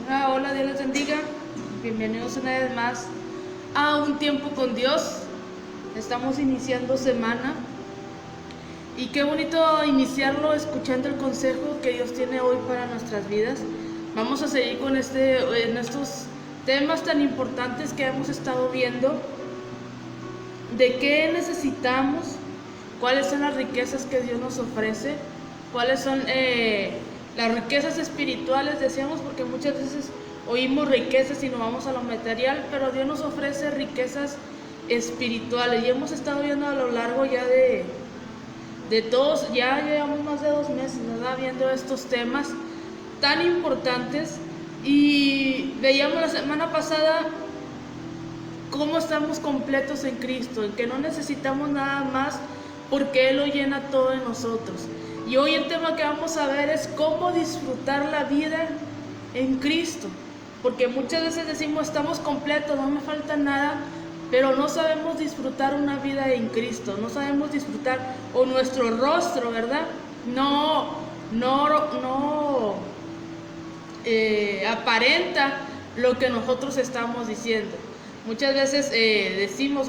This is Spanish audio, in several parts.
Hola, Dios les bendiga. Bienvenidos una vez más a Un Tiempo con Dios. Estamos iniciando semana y qué bonito iniciarlo escuchando el consejo que Dios tiene hoy para nuestras vidas. Vamos a seguir con en estos temas tan importantes que hemos estado viendo, de qué necesitamos, cuáles son las riquezas que Dios nos ofrece, cuáles son las riquezas espirituales, decíamos, porque muchas veces oímos riquezas y nos vamos a lo material, pero Dios nos ofrece riquezas espirituales. Y hemos estado viendo a lo largo ya de todos, ya llevamos más de 2 meses, ¿verdad?, viendo estos temas tan importantes. Y veíamos la semana pasada cómo estamos completos en Cristo, en que no necesitamos nada más porque Él lo llena todo en nosotros. Y hoy el tema que vamos a ver es cómo disfrutar la vida en Cristo, porque muchas veces decimos estamos completos, no me falta nada, pero no sabemos disfrutar una vida en Cristo, no sabemos disfrutar, o nuestro rostro, ¿verdad?, no aparenta lo que nosotros estamos diciendo. Muchas veces decimos,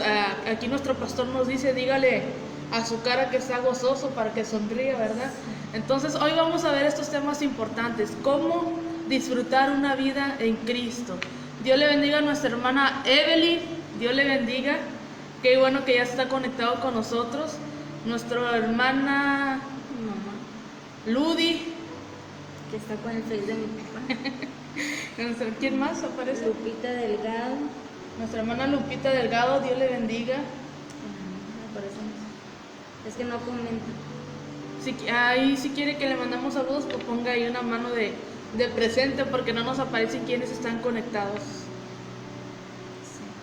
aquí nuestro pastor nos dice, dígale a su cara que está gozoso para que sonríe, ¿verdad? Entonces hoy vamos a ver estos temas importantes, cómo disfrutar una vida en Cristo. Dios le bendiga a nuestra hermana Evelyn, Dios le bendiga, qué bueno que ya está conectado con nosotros. Nuestra hermana Ludi, que está con el face de mi papá. ¿Quién más aparece? Lupita Delgado. Nuestra hermana Lupita Delgado, Dios le bendiga. Es que no comenta. Si quiere que le mandamos saludos, pues ponga ahí una mano de presente, porque no nos aparecen quienes están conectados.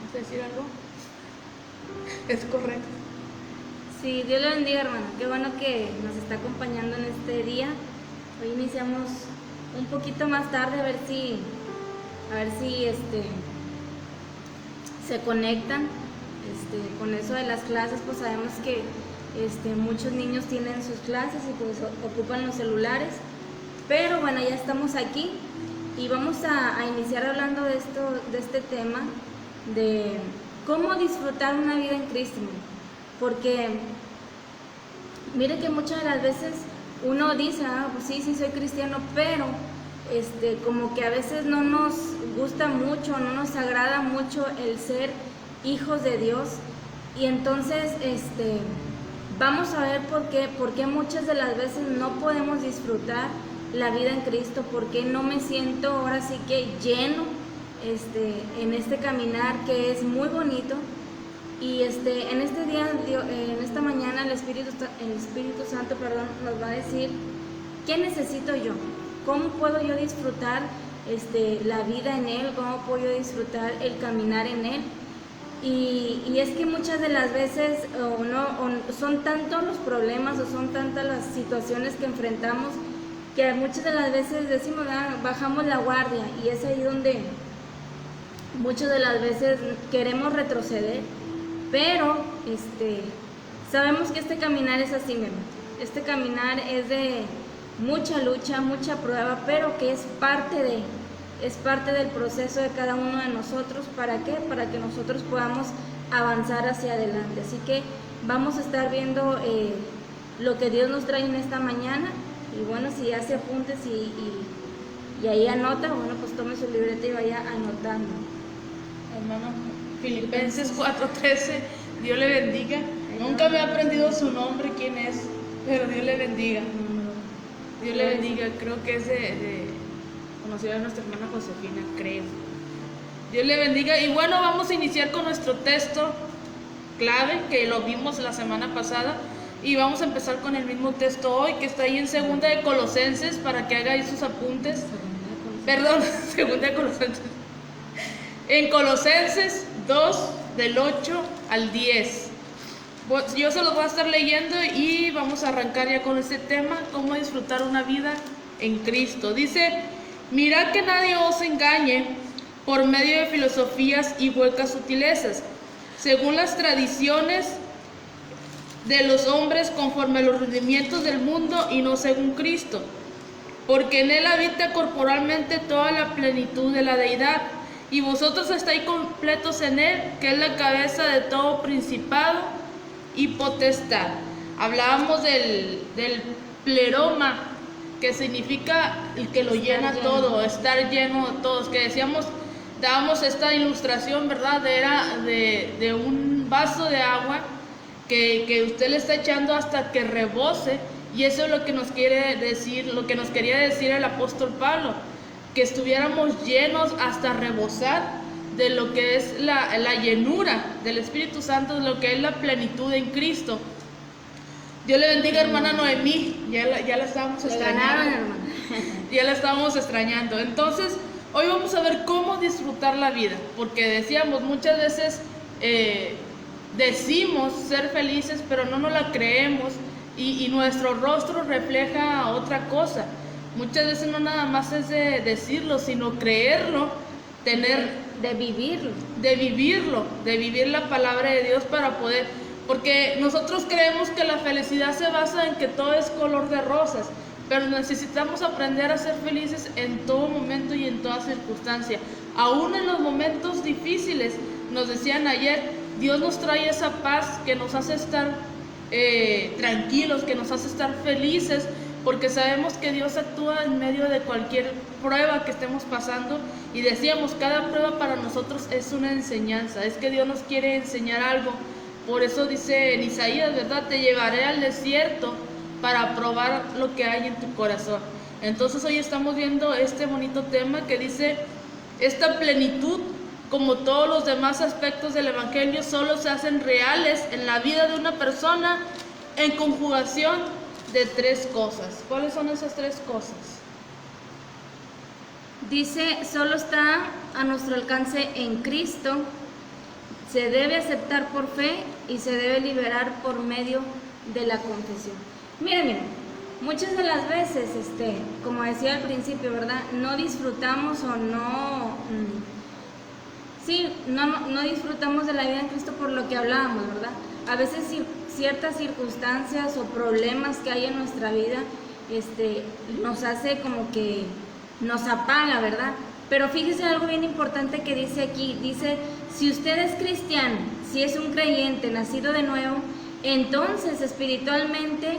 ¿Vas a decir algo? Es correcto. Sí, Dios le bendiga, hermano. Qué bueno que nos está acompañando en este día. Hoy iniciamos un poquito más tarde, a ver si se conectan. Con eso de las clases, pues sabemos que muchos niños tienen sus clases y pues ocupan los celulares, pero bueno, ya estamos aquí y vamos a iniciar hablando de este tema de cómo disfrutar una vida en Cristo, porque mire que muchas de las veces uno dice, pues sí soy cristiano, pero como que a veces no nos gusta mucho, no nos agrada mucho el ser hijos de Dios. Y entonces vamos a ver por qué muchas de las veces no podemos disfrutar la vida en Cristo, por qué no me siento ahora sí que lleno en este caminar que es muy bonito. Y en este día, en esta mañana, el Espíritu Santo, nos va a decir qué necesito yo, cómo puedo yo disfrutar la vida en Él, cómo puedo yo disfrutar el caminar en Él. Y es que muchas de las veces son tantos los problemas o son tantas las situaciones que enfrentamos que muchas de las veces decimos, bajamos la guardia, y es ahí donde muchas de las veces queremos retroceder, pero sabemos que este caminar es así, mi hermano. Este caminar es de mucha lucha, mucha prueba, pero que es parte del proceso de cada uno de nosotros. ¿Para qué? Para que nosotros podamos avanzar hacia adelante. Así que vamos a estar viendo lo que Dios nos trae en esta mañana. Y bueno, si hace apuntes y ahí anota, bueno, pues tome su libreta y vaya anotando. Hermano, Filipenses 4:13, Dios le bendiga. Nunca me he aprendido su nombre, quién es, pero Dios le bendiga. Dios le bendiga, creo que es conocer a nuestra hermana Josefina, creo. Dios le bendiga. Y bueno, vamos a iniciar con nuestro texto clave, que lo vimos la semana pasada, y vamos a empezar con el mismo texto hoy, que está ahí en 2 de Colosenses, para que haga ahí sus apuntes. Perdón, 2 de Colosenses. En Colosenses 2, del 8 al 10. Yo se los voy a estar leyendo y vamos a arrancar ya con este tema, cómo disfrutar una vida en Cristo. Dice: mirad que nadie os engañe por medio de filosofías y huecas sutilezas, según las tradiciones de los hombres, conforme a los rudimientos del mundo y no según Cristo, porque en él habita corporalmente toda la plenitud de la deidad, y vosotros estáis completos en él, que es la cabeza de todo principado y potestad. Hablábamos del pleroma, que significa el que lo llena todo, estar lleno de todos, que decíamos, dábamos esta ilustración, ¿verdad? Era de un vaso de agua que usted le está echando hasta que rebose, y eso es lo que nos quiere decir, lo que nos quería decir el apóstol Pablo, que estuviéramos llenos hasta rebosar de lo que es la llenura del Espíritu Santo, de lo que es la plenitud en Cristo. Dios le bendiga, hermana Noemí, ya la estábamos extrañando. Ya la estábamos extrañando. Entonces, hoy vamos a ver cómo disfrutar la vida, porque decíamos, muchas veces decimos ser felices, pero no nos la creemos, y nuestro rostro refleja otra cosa. Muchas veces no nada más es de decirlo, sino creerlo, de vivir la palabra de Dios para poder, porque nosotros creemos que la felicidad se basa en que todo es color de rosas, pero necesitamos aprender a ser felices en todo momento y en toda circunstancia, aún en los momentos difíciles. Nos decían ayer, Dios nos trae esa paz que nos hace estar tranquilos, que nos hace estar felices, porque sabemos que Dios actúa en medio de cualquier prueba que estemos pasando. Y decíamos, cada prueba para nosotros es una enseñanza, es que Dios nos quiere enseñar algo. Por eso dice en Isaías, ¿verdad? Te llevaré al desierto para probar lo que hay en tu corazón. Entonces hoy estamos viendo este bonito tema que dice, esta plenitud, como todos los demás aspectos del Evangelio, solo se hacen reales en la vida de una persona en conjugación de tres cosas. ¿Cuáles son esas tres cosas? Dice, solo está a nuestro alcance en Cristo, se debe aceptar por fe y se debe liberar por medio de la confesión. Miren, muchas de las veces, como decía al principio, ¿verdad? No disfrutamos o no disfrutamos de la vida en Cristo por lo que hablábamos, ¿verdad? A veces ciertas circunstancias o problemas que hay en nuestra vida, nos hace como que nos apaga, ¿verdad? Pero fíjese algo bien importante que dice aquí, dice, si usted es cristiano, si es un creyente, nacido de nuevo, entonces espiritualmente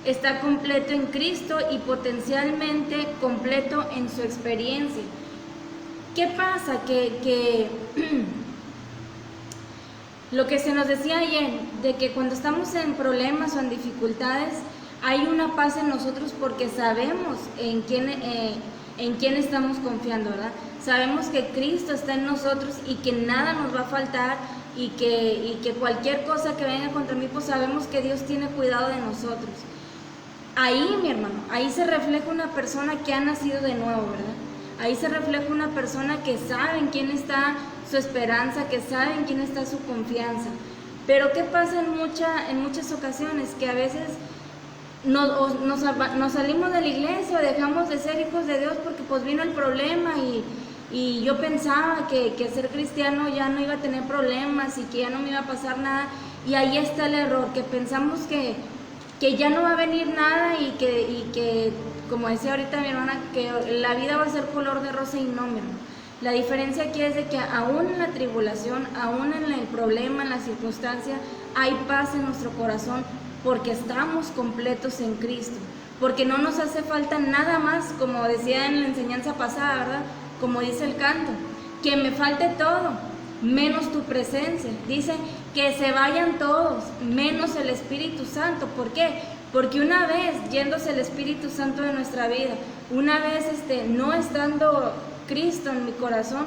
está completo en Cristo y potencialmente completo en su experiencia. ¿Qué pasa? Que lo que se nos decía ayer, de que cuando estamos en problemas o en dificultades, hay una paz en nosotros porque sabemos en quién estamos confiando, ¿verdad? Sabemos que Cristo está en nosotros y que nada nos va a faltar, y que cualquier cosa que venga contra mí, pues sabemos que Dios tiene cuidado de nosotros. Ahí, mi hermano, ahí se refleja una persona que ha nacido de nuevo, ¿verdad? Ahí se refleja una persona que sabe en quién está su esperanza, que sabe en quién está su confianza. Pero ¿qué pasa en muchas ocasiones? Que a veces nos salimos de la iglesia o dejamos de ser hijos de Dios porque pues vino el problema, y yo pensaba que ser cristiano ya no iba a tener problemas y que ya no me iba a pasar nada. Y ahí está el error, que pensamos que ya no va a venir nada y que, como decía ahorita mi hermana, que la vida va a ser color de rosa, y no, mi hermano. La diferencia aquí es de que aún en la tribulación, aún en el problema, en la circunstancia, hay paz en nuestro corazón porque estamos completos en Cristo, porque no nos hace falta nada más, como decía en la enseñanza pasada, ¿verdad? Como dice el canto, que me falte todo, menos tu presencia. Dice que se vayan todos, menos el Espíritu Santo. ¿Por qué? Porque una vez yéndose el Espíritu Santo de nuestra vida, una vez no estando Cristo en mi corazón,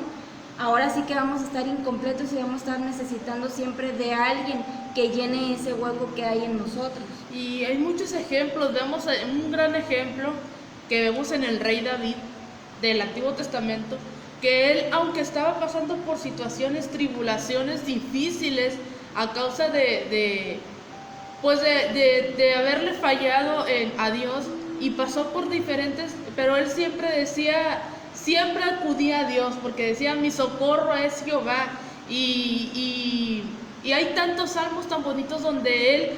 ahora sí que vamos a estar incompletos y vamos a estar necesitando siempre de alguien que llene ese hueco que hay en nosotros. Y hay muchos ejemplos. Vemos un gran ejemplo que vemos en el rey David del Antiguo Testamento, que él, aunque estaba pasando por situaciones, tribulaciones difíciles a causa de haberle fallado a Dios, y pasó por diferentes, pero él siempre acudía a Dios, porque decía, mi socorro es Jehová. Y hay tantos salmos tan bonitos donde él,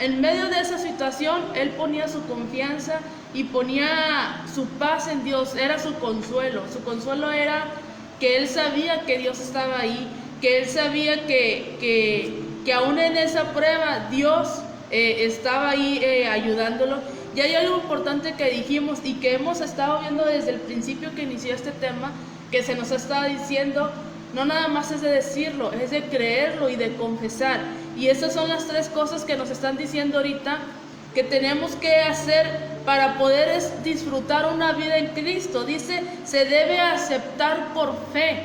en medio de esa situación, él ponía su confianza y ponía su paz en Dios, era su consuelo. Su consuelo era que él sabía que Dios estaba ahí, que él sabía que aún en esa prueba Dios estaba ahí ayudándolo. Y hay algo importante que dijimos y que hemos estado viendo desde el principio que inició este tema, que se nos ha estado diciendo, no nada más es de decirlo, es de creerlo y de confesar. Y esas son las tres cosas que nos están diciendo ahorita que tenemos que hacer para poder disfrutar una vida en Cristo. Dice, se debe aceptar por fe.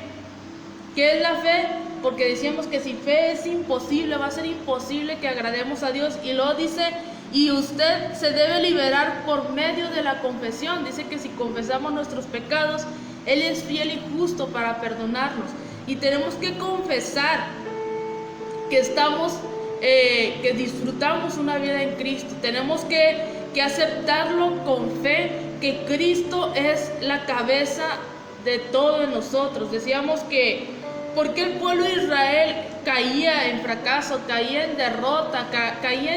¿Qué es la fe? Porque decíamos que sin fe es imposible, va a ser imposible que agrademos a Dios. Y luego dice, y usted se debe liberar por medio de la confesión. Dice que si confesamos nuestros pecados, Él es fiel y justo para perdonarnos. Y tenemos que confesar que que disfrutamos una vida en Cristo. Tenemos que aceptarlo con fe, que Cristo es la cabeza de todo en nosotros. Decíamos que ¿por qué el pueblo de Israel caía en fracaso, caía en derrota, caía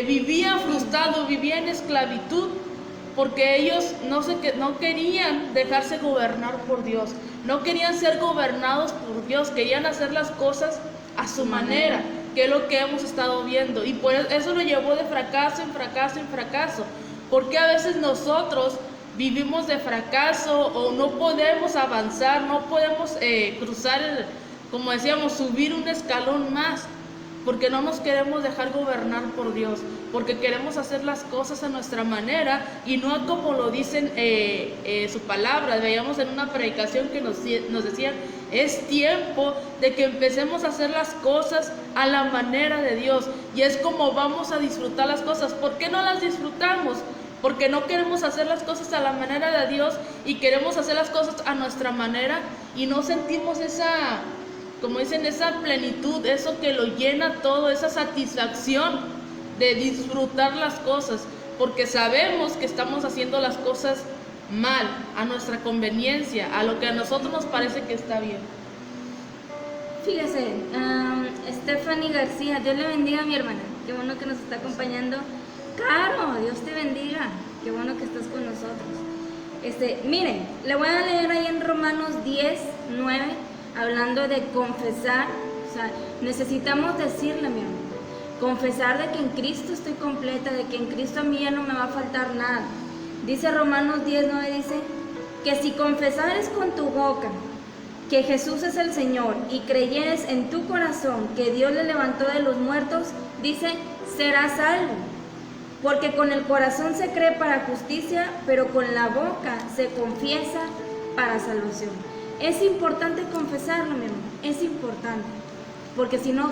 vivía frustrado, vivía en esclavitud? Porque ellos no querían dejarse gobernar por Dios, no querían ser gobernados por Dios, querían hacer las cosas a su manera, que es lo que hemos estado viendo. Y por eso lo llevó de fracaso en fracaso en fracaso. Porque a veces nosotros vivimos de fracaso o no podemos avanzar, no podemos cruzar, como decíamos, subir un escalón más, porque no nos queremos dejar gobernar por Dios, porque queremos hacer las cosas a nuestra manera y no como lo dicen su palabra. Veíamos en una predicación que nos decían, es tiempo de que empecemos a hacer las cosas a la manera de Dios, y es como vamos a disfrutar las cosas. ¿Por qué no las disfrutamos? Porque no queremos hacer las cosas a la manera de Dios y queremos hacer las cosas a nuestra manera y no sentimos esa, como dicen, esa plenitud, eso que lo llena todo, esa satisfacción de disfrutar las cosas, porque sabemos que estamos haciendo las cosas mal, a nuestra conveniencia, a lo que a nosotros nos parece que está bien. Fíjese, Stephanie García, Dios le bendiga a mi hermana, qué bueno que nos está acompañando. Caro, Dios te bendiga, qué bueno que estás con nosotros. Miren, le voy a leer ahí en Romanos 10:9, hablando de confesar. O sea, necesitamos decirle, mi hermano, confesar de que en Cristo estoy completa, de que en Cristo a mí ya no me va a faltar nada. Dice Romanos 10:9, dice que si confesares con tu boca que Jesús es el Señor y creyeres en tu corazón que Dios le levantó de los muertos, dice, serás salvo. Porque con el corazón se cree para justicia, pero con la boca se confiesa para salvación. Es importante confesarlo, mi hermano, es importante, porque si no,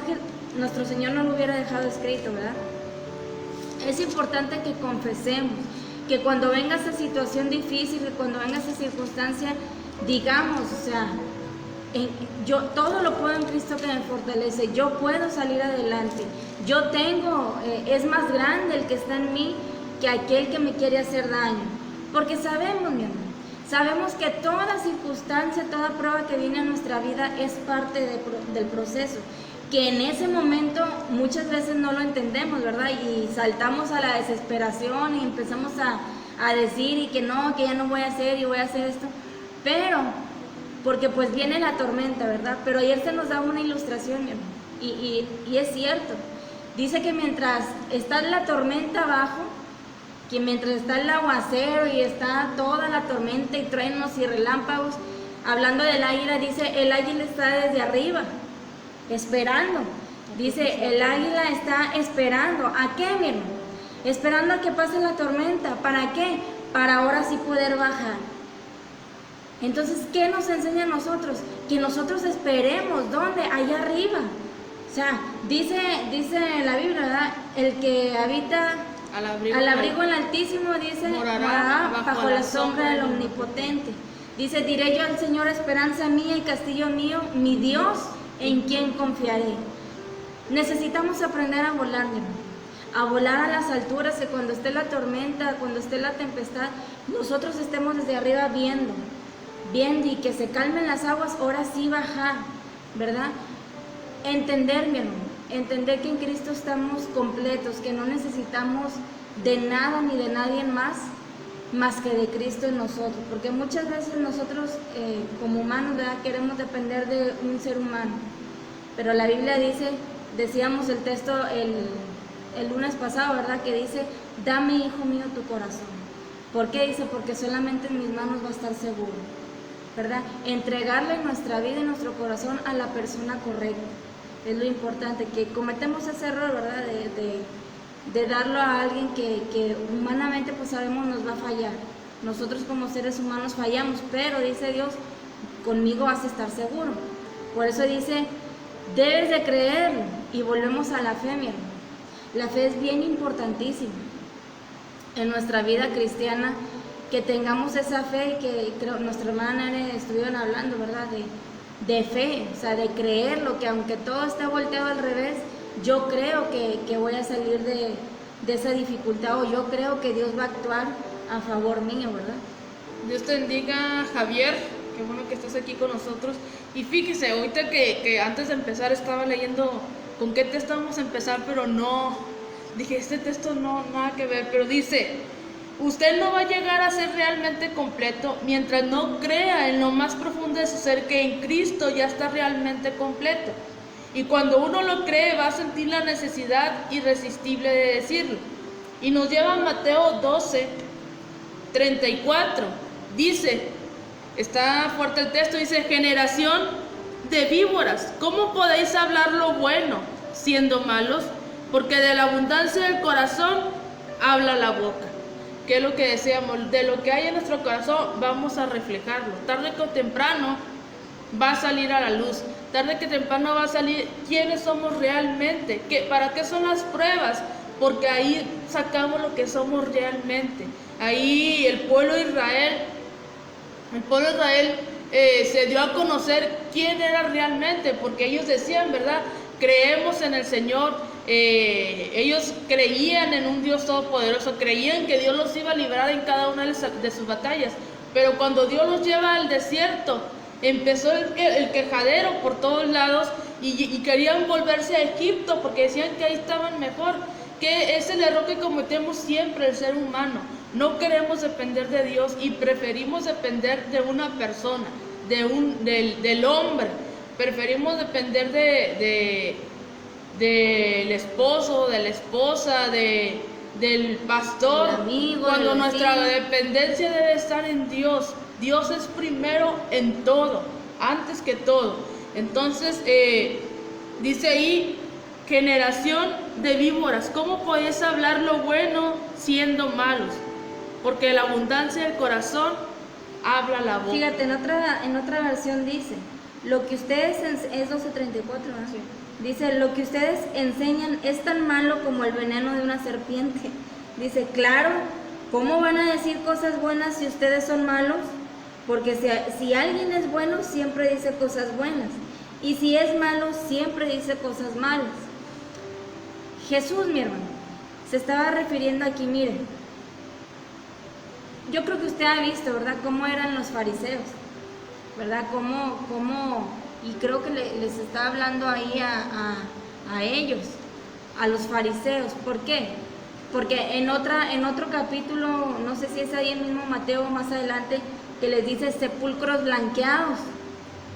nuestro Señor no lo hubiera dejado escrito, ¿verdad? Es importante que confesemos, que cuando venga esa situación difícil, que cuando venga esa circunstancia, digamos, o sea, yo todo lo puedo en Cristo que me fortalece, yo puedo salir adelante, yo tengo, es más grande el que está en mí que aquel que me quiere hacer daño, porque sabemos, mi hermano, sabemos que toda circunstancia, toda prueba que viene a nuestra vida es parte del proceso, que en ese momento muchas veces no lo entendemos, ¿verdad? Y saltamos a la desesperación y empezamos a decir y que no, que ya no voy a hacer y voy a hacer esto, pero porque pues viene la tormenta, ¿verdad? Pero ayer se nos da una ilustración, mi hermano, y es cierto. Dice que mientras está la tormenta abajo, que mientras está el aguacero y está toda la tormenta y truenos y relámpagos, hablando del águila, dice, el águila está desde arriba, esperando. Dice, el águila está esperando. ¿A qué, mi hermano? Esperando a que pase la tormenta. ¿Para qué? Para ahora sí poder bajar. Entonces, ¿qué nos enseña a nosotros? Que nosotros esperemos, ¿dónde? Allá arriba. O sea, dice la Biblia, ¿verdad? El que habita al abrigo del Altísimo, dice, morará bajo la sombra del Omnipotente. Dice, diré yo al Señor, esperanza mía y castillo mío, mi Dios, en quien confiaré. Necesitamos aprender a volar, mi hermano, a volar a las alturas, que cuando esté la tormenta, cuando esté la tempestad, nosotros estemos desde arriba viendo y que se calmen las aguas, ahora sí bajar, ¿verdad? Entender, mi hermano, entender que en Cristo estamos completos, que no necesitamos de nada ni de nadie más que de Cristo en nosotros, porque muchas veces nosotros como humanos, ¿verdad?, queremos depender de un ser humano, pero la Biblia dice, decíamos el texto el lunes pasado, ¿verdad?, que dice, dame, hijo mío, tu corazón. ¿Por qué? Dice, porque solamente en mis manos va a estar seguro, ¿verdad? Entregarle nuestra vida y nuestro corazón a la persona correcta, es lo importante, que cometemos ese error, ¿verdad?, de darlo a alguien que humanamente pues sabemos nos va a fallar. Nosotros como seres humanos fallamos, pero dice Dios, conmigo vas a estar seguro. Por eso dice, debes de creerlo. Y volvemos a la fe, mi hermano. La fe es bien importantísima en nuestra vida cristiana, que tengamos esa fe, que creo nuestra hermana estuvieron hablando, ¿verdad?, de fe, o sea, de creerlo, que aunque todo esté volteado al revés, yo creo que voy a salir de esa dificultad, o yo creo que Dios va a actuar a favor mío, ¿verdad? Dios te bendiga, Javier, qué bueno que estás aquí con nosotros. Y fíjese, ahorita que antes de empezar estaba leyendo con qué texto vamos a empezar, pero no, dije, este texto no, nada que ver, pero dice, usted no va a llegar a ser realmente completo mientras no crea en lo más profundo de su ser que en Cristo ya está realmente completo. Y cuando uno lo cree, va a sentir la necesidad irresistible de decirlo. Y nos lleva a Mateo 12, 34. Dice, está fuerte el texto, dice, generación de víboras, ¿cómo podéis hablar lo bueno siendo malos? Porque de la abundancia del corazón habla la boca. ¿Qué es lo que decíamos? De lo que hay en nuestro corazón vamos a reflejarlo. Tarde o temprano va a salir a la luz. Tarde que temprano va a salir quiénes somos realmente. ¿Para qué son las pruebas? Porque ahí sacamos lo que somos realmente. Ahí el pueblo de Israel se dio a conocer quién era realmente, porque ellos decían, ¿verdad?, creemos en el Señor. Ellos creían en un Dios todopoderoso, creían que Dios los iba a librar en cada una de sus batallas. Pero cuando Dios los lleva al desierto, empezó el quejadero por todos lados y querían volverse a Egipto porque decían que ahí estaban mejor. Que es el error que cometemos siempre el ser humano. No queremos depender de Dios y preferimos depender de una persona, del hombre. Preferimos depender del esposo, de la esposa, del pastor, el amigo, cuando nuestra dependencia debe estar en Dios. Dios es primero en todo, antes que todo. Entonces, dice ahí, generación de víboras, ¿cómo podéis hablar lo bueno siendo malos? Porque de la abundancia del corazón habla la boca. Fíjate, en otra versión dice, lo que ustedes, es 12:34, ¿no? Sí. Dice, lo que ustedes enseñan es tan malo como el veneno de una serpiente. Dice, claro, ¿cómo van a decir cosas buenas si ustedes son malos? Porque si alguien es bueno, siempre dice cosas buenas. Y si es malo, siempre dice cosas malas. Jesús, mi hermano, se estaba refiriendo aquí, miren. Yo creo que usted ha visto, ¿verdad?, cómo eran los fariseos, ¿verdad? Y creo que les está hablando ahí a ellos, a los fariseos. ¿Por qué? Porque en otro capítulo, no sé si es ahí el mismo Mateo más adelante, que les dice sepulcros blanqueados,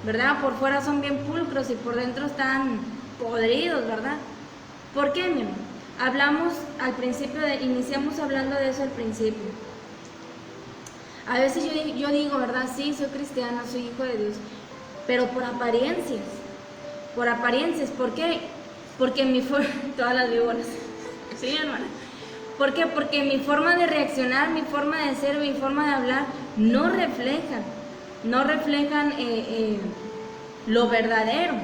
¿verdad? Por fuera son bien pulcros y por dentro están podridos, ¿verdad? ¿Por qué, mi hermano? Hablamos al principio, iniciamos hablando de eso al principio. A veces yo digo, ¿verdad? Sí, soy cristiano, soy hijo de Dios, pero por apariencias. ¿Por qué? Porque todas las víboras, ¿sí, hermana? ¿Por qué? Porque mi forma de reaccionar, mi forma de ser, mi forma de hablar, no reflejan lo verdadero.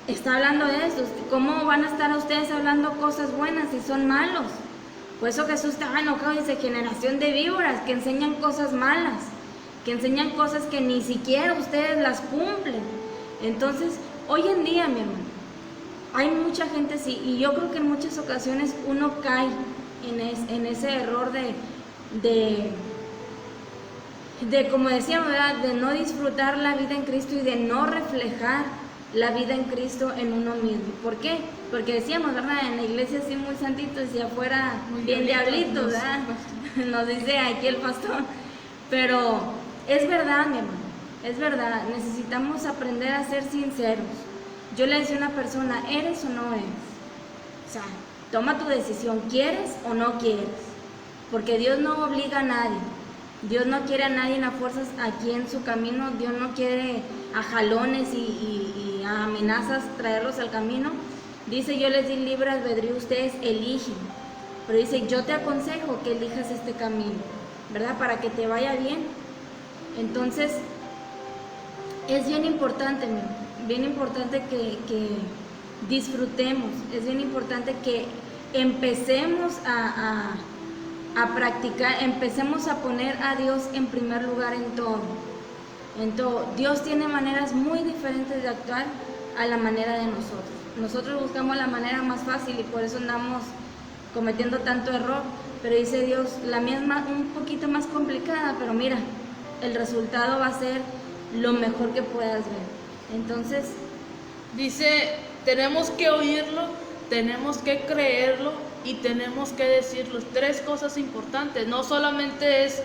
Está hablando de eso. ¿Cómo van a estar ustedes hablando cosas buenas si son malos? Por eso Jesús estaba enojado y dice, generación de víboras, que enseñan cosas malas, que enseñan cosas que ni siquiera ustedes las cumplen. Entonces, hoy en día, mi hermano, hay mucha gente así, y yo creo que en muchas ocasiones uno cae en ese error de como decíamos, ¿verdad?, de no disfrutar la vida en Cristo y de no reflejar la vida en Cristo en uno mismo. ¿Por qué? porque decíamos, ¿verdad? En la iglesia sí muy santitos y afuera Muy bien diablitos, nos- ¿verdad? Nos dice aquí el pastor. Pero es verdad, mi hermano, es verdad, necesitamos aprender a ser sinceros. Yo le decía a una persona, ¿eres o no eres? O sea, toma tu decisión, ¿quieres o no quieres? Porque Dios no obliga a nadie. Dios no quiere a nadie a fuerzas aquí en su camino. Dios no quiere a jalones y a amenazas traerlos al camino. Dice, yo les di libre albedrío, ustedes eligen. Pero dice, yo te aconsejo que elijas este camino, ¿verdad? Para que te vaya bien. Entonces, es bien importante, bien importante que disfrutemos. Es bien importante que empecemos a practicar, empecemos a poner a Dios en primer lugar en todo. En todo. Dios tiene maneras muy diferentes de actuar a la manera de nosotros. Nosotros buscamos la manera más fácil y por eso andamos cometiendo tanto error. Pero dice Dios, la mía es un poquito más complicada, pero mira, el resultado va a ser lo mejor que puedas ver. Entonces, dice, tenemos que oírlo, tenemos que creerlo y tenemos que decirlo. 3 cosas importantes. No solamente es,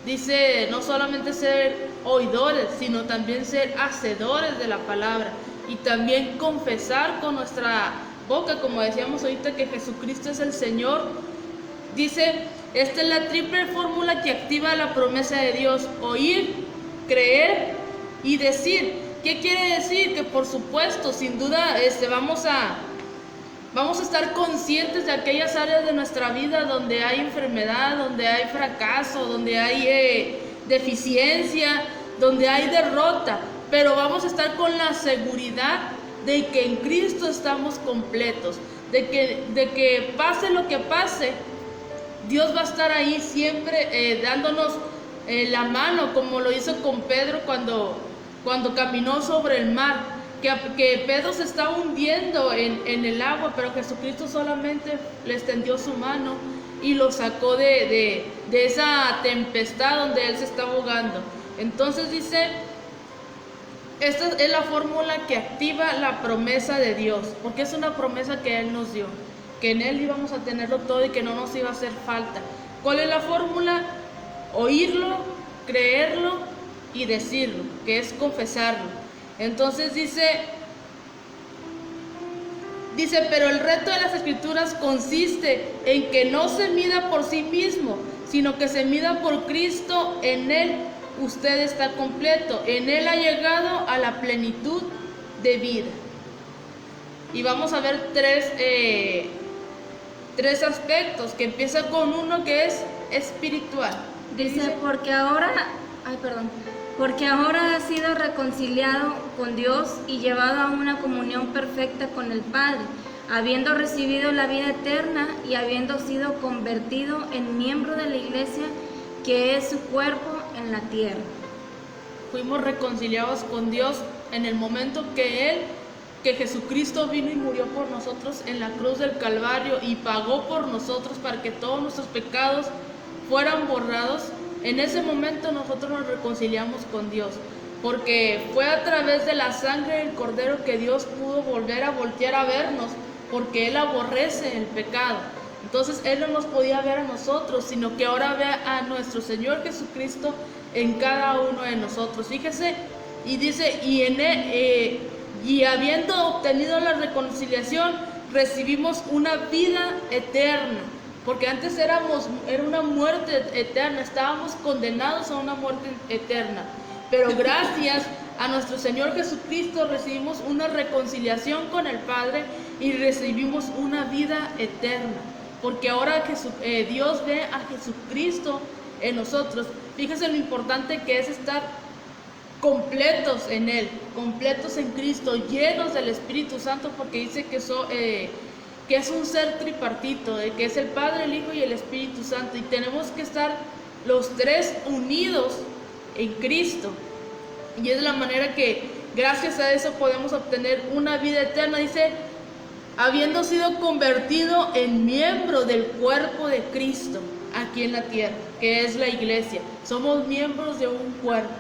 dice, no solamente ser oidores, sino también ser hacedores de la palabra y también confesar con nuestra boca, como decíamos ahorita, que Jesucristo es el Señor. Dice, esta es la triple fórmula que activa la promesa de Dios: oír, creer y decir. ¿Qué quiere decir? Que por supuesto, sin duda, vamos a estar conscientes de aquellas áreas de nuestra vida donde hay enfermedad, donde hay fracaso, donde hay deficiencia, donde hay derrota, pero vamos a estar con la seguridad de que en Cristo estamos completos, de que pase lo que pase, Dios va a estar ahí siempre dándonos la mano, como lo hizo con Pedro cuando caminó sobre el mar, que Pedro se estaba hundiendo en el agua, pero Jesucristo solamente le extendió su mano y lo sacó de esa tempestad donde él se estaba ahogando. Entonces dice, esta es la fórmula que activa la promesa de Dios, porque es una promesa que Él nos dio, que en Él íbamos a tenerlo todo y que no nos iba a hacer falta. ¿Cuál es la fórmula? Oírlo, creerlo y decirlo, que es confesarlo. Entonces dice, pero el reto de las Escrituras consiste en que no se mida por sí mismo, sino que se mida por Cristo. En Él usted está completo, en Él ha llegado a la plenitud de vida. Y vamos a ver tres aspectos, que empieza con uno que es espiritual. dice, porque ahora ha sido reconciliado con Dios y llevado a una comunión perfecta con el Padre, habiendo recibido la vida eterna y habiendo sido convertido en miembro de la iglesia, que es su cuerpo en la tierra. Fuimos reconciliados con Dios en el momento que Jesucristo vino y murió por nosotros en la cruz del Calvario y pagó por nosotros para que todos nuestros pecados fueran borrados. En ese momento nosotros nos reconciliamos con Dios, porque fue a través de la sangre del Cordero que Dios pudo volver a voltear a vernos, porque Él aborrece el pecado. Entonces Él no nos podía ver a nosotros, sino que ahora ve a nuestro Señor Jesucristo en cada uno de nosotros. Fíjese, y dice, y habiendo obtenido la reconciliación, recibimos una vida eterna. Porque antes era una muerte eterna, estábamos condenados a una muerte eterna. Pero gracias a nuestro Señor Jesucristo recibimos una reconciliación con el Padre y recibimos una vida eterna. Porque ahora Dios ve a Jesucristo en nosotros. Fíjense lo importante que es estar completos en Él, completos en Cristo, llenos del Espíritu Santo, porque dice que es un ser tripartito, que es el Padre, el Hijo y el Espíritu Santo, y tenemos que estar los tres unidos en Cristo, y es la manera que gracias a eso podemos obtener una vida eterna. Dice, habiendo sido convertido en miembro del cuerpo de Cristo aquí en la tierra, que es la iglesia. Somos miembros de un cuerpo.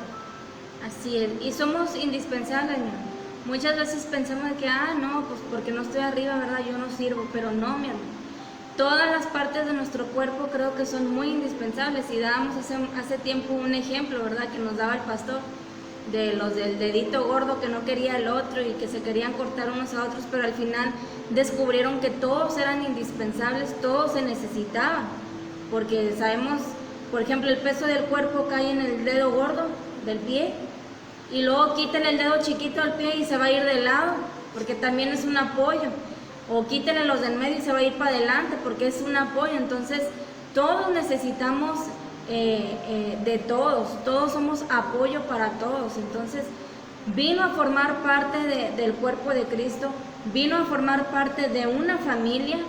Así es, y somos indispensables, Muchas veces pensamos de que, no, pues porque no estoy arriba, ¿verdad? Yo no sirvo, pero no, mi hermano. Todas las partes de nuestro cuerpo creo que son muy indispensables y dábamos hace tiempo un ejemplo, ¿verdad? Que nos daba el pastor, de los del dedito gordo que no quería el otro y que se querían cortar unos a otros, pero al final descubrieron que todos eran indispensables, todos se necesitaban, porque sabemos, por ejemplo, el peso del cuerpo cae en el dedo gordo del pie y luego quiten el dedo chiquito al pie y se va a ir de lado, porque también es un apoyo. O quítenle los del medio y se va a ir para adelante porque es un apoyo. Entonces todos necesitamos de todos somos apoyo para todos. Entonces vino a formar parte del cuerpo de Cristo, vino a formar parte de una familia,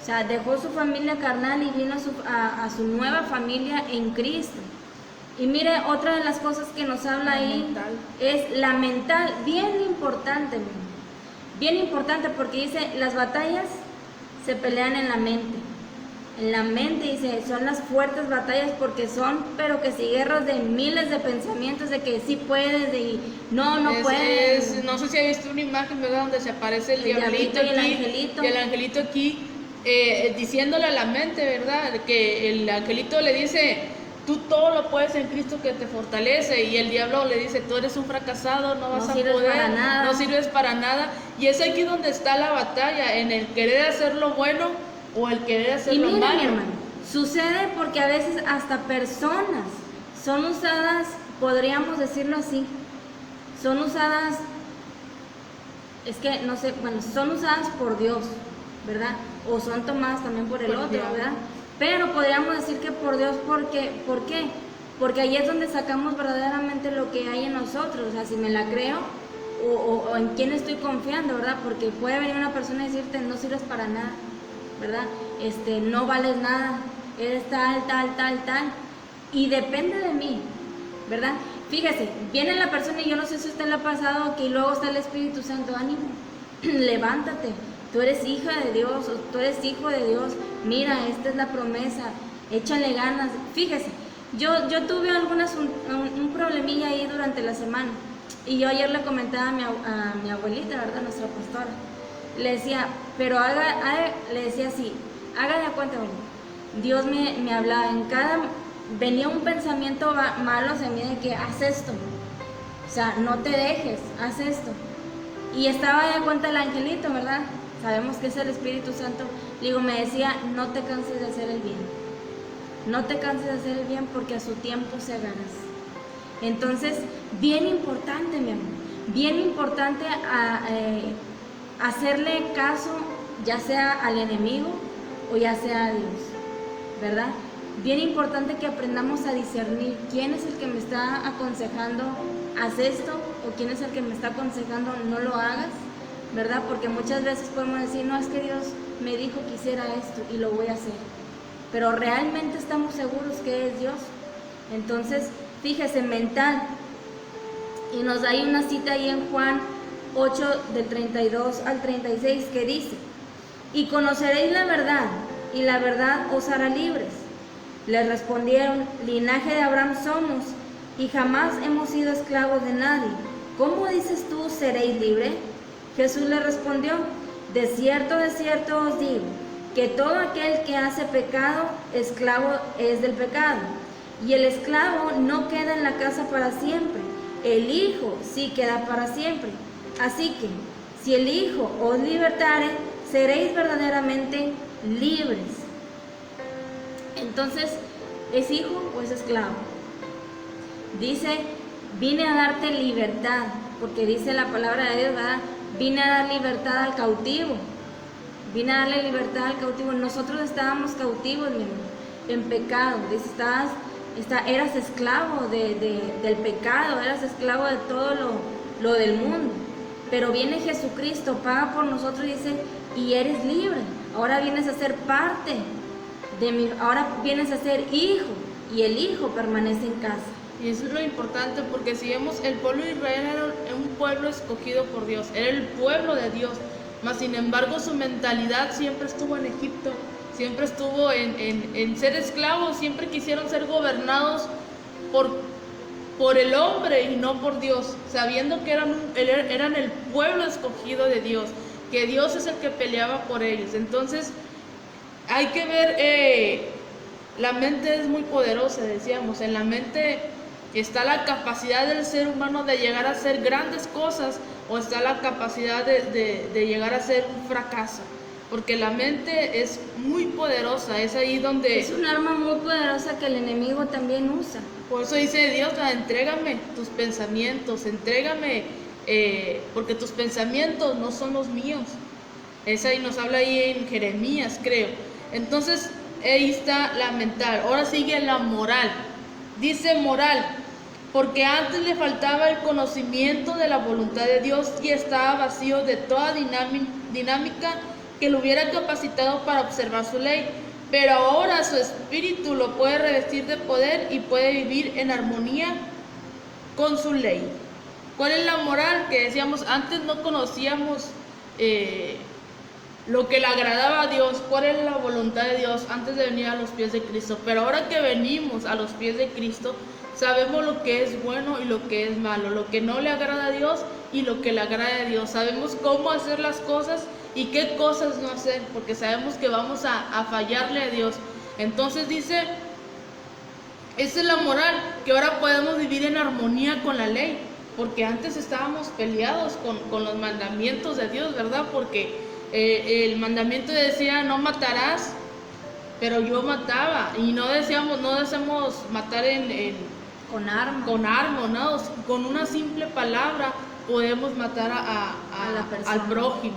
o sea, dejó su familia carnal y vino a su nueva familia en Cristo. Y mire, otra de las cosas que nos habla ahí es la mental, bien importante, bien importante, porque dice, las batallas se pelean en la mente. En la mente, dice, son las fuertes batallas porque son, pero que si guerras de miles de pensamientos de que sí puedes y no puedes. No sé si has visto una imagen, ¿verdad? Donde se aparece el diablito y el aquí, angelito. y el angelito aquí diciéndole a la mente, ¿verdad? Que el angelito le dice, tú todo lo puedes en Cristo que te fortalece, y el diablo le dice, tú eres un fracasado, no vas a poder, no sirves para nada. Y es aquí donde está la batalla, en el querer hacer lo bueno o el querer hacer lo malo. Mi hermano, sucede porque a veces hasta personas son usadas, podríamos decirlo así, son usadas, es que no sé, bueno, son usadas por Dios, ¿verdad? O son tomadas también por el otro, ¿verdad? Pero podríamos decir que por Dios, ¿por qué? Porque ahí es donde sacamos verdaderamente lo que hay en nosotros, o sea, si me la creo o en quién estoy confiando, ¿verdad? Porque puede venir una persona y decirte, no sirves para nada, ¿verdad? No vales nada, eres tal, y depende de mí, ¿verdad? Fíjese, viene la persona y yo no sé si a usted le ha pasado que luego está el Espíritu Santo, ánimo, levántate. Tú eres hija de Dios, o tú eres hijo de Dios, mira, esta es la promesa, échale ganas. Fíjese, yo tuve un problemilla ahí durante la semana, y yo ayer le comentaba a mi abuelita, ¿verdad? Nuestra pastora, le decía, pero le decía así, haga de cuenta, Dios me hablaba, venía un pensamiento malo hacia mí de que haz esto, o sea, no te dejes, haz esto, y estaba de cuenta el angelito, ¿verdad? Sabemos que es el Espíritu Santo. Digo, me decía, no te canses de hacer el bien. No te canses de hacer el bien porque a su tiempo se ganas. Entonces, bien importante, mi amor. Bien importante hacerle caso, ya sea al enemigo o ya sea a Dios, ¿verdad? Bien importante que aprendamos a discernir quién es el que me está aconsejando, haz esto, o quién es el que me está aconsejando, no lo hagas, ¿verdad? Porque muchas veces podemos decir, no, es que Dios me dijo que hiciera esto y lo voy a hacer, pero realmente estamos seguros que es Dios. Entonces, fíjese, mental, y nos da ahí una cita ahí en Juan 8 del 32 al 36 que dice, y conoceréis la verdad, y la verdad os hará libres. Les respondieron, linaje de Abraham somos, y jamás hemos sido esclavos de nadie. ¿Cómo dices tú, seréis libres? Jesús le respondió, de cierto os digo, que todo aquel que hace pecado, esclavo es del pecado. Y el esclavo no queda en la casa para siempre, el Hijo sí queda para siempre. Así que, si el Hijo os libertare, seréis verdaderamente libres. Entonces, ¿es hijo o es esclavo? Dice, vine a darte libertad, porque dice la palabra de Dios, ¿verdad? Vine a dar libertad al cautivo. Vine a darle libertad al cautivo. Nosotros estábamos cautivos, mi amor, en pecado. Dice, eras esclavo del pecado, eras esclavo de todo lo del mundo. Pero viene Jesucristo, paga por nosotros y dice, y eres libre. Ahora vienes a ser parte de mí, ahora vienes a ser hijo, y el hijo permanece en casa. Y eso es lo importante, porque si vemos, el pueblo de Israel era un pueblo escogido por Dios, era el pueblo de Dios, mas sin embargo su mentalidad siempre estuvo en Egipto, siempre estuvo en ser esclavos, siempre quisieron ser gobernados por el hombre y no por Dios, sabiendo que eran el pueblo escogido de Dios, que Dios es el que peleaba por ellos. Entonces, hay que ver, la mente es muy poderosa, decíamos, en la mente está la capacidad del ser humano de llegar a hacer grandes cosas, o está la capacidad de llegar a ser un fracaso, porque la mente es muy poderosa, es ahí donde... Es un arma muy poderosa que el enemigo también usa. Por eso dice Dios, entrégame tus pensamientos, entrégame, porque tus pensamientos no son los míos. Es ahí, nos habla ahí en Jeremías, creo. Entonces, ahí está la mental. Ahora sigue la moral. Dice moral, porque antes le faltaba el conocimiento de la voluntad de Dios y estaba vacío de toda dinámica que lo hubiera capacitado para observar su ley. Pero ahora su espíritu lo puede revestir de poder y puede vivir en armonía con su ley. ¿Cuál es la moral? Que decíamos, antes no conocíamos lo que le agradaba a Dios, cuál es la voluntad de Dios antes de venir a los pies de Cristo. Pero ahora que venimos a los pies de Cristo, sabemos lo que es bueno y lo que es malo, lo que no le agrada a Dios y lo que le agrada a Dios. Sabemos cómo hacer las cosas y qué cosas no hacer, porque sabemos que vamos a fallarle a Dios. Entonces dice, esa es la moral, que ahora podemos vivir en armonía con la ley, porque antes estábamos peleados con los mandamientos de Dios, ¿verdad? Porque el mandamiento decía, no matarás, pero yo mataba, y no deseamos matar con arma. Con arma, ¿no? Con una simple palabra podemos matar al prójimo.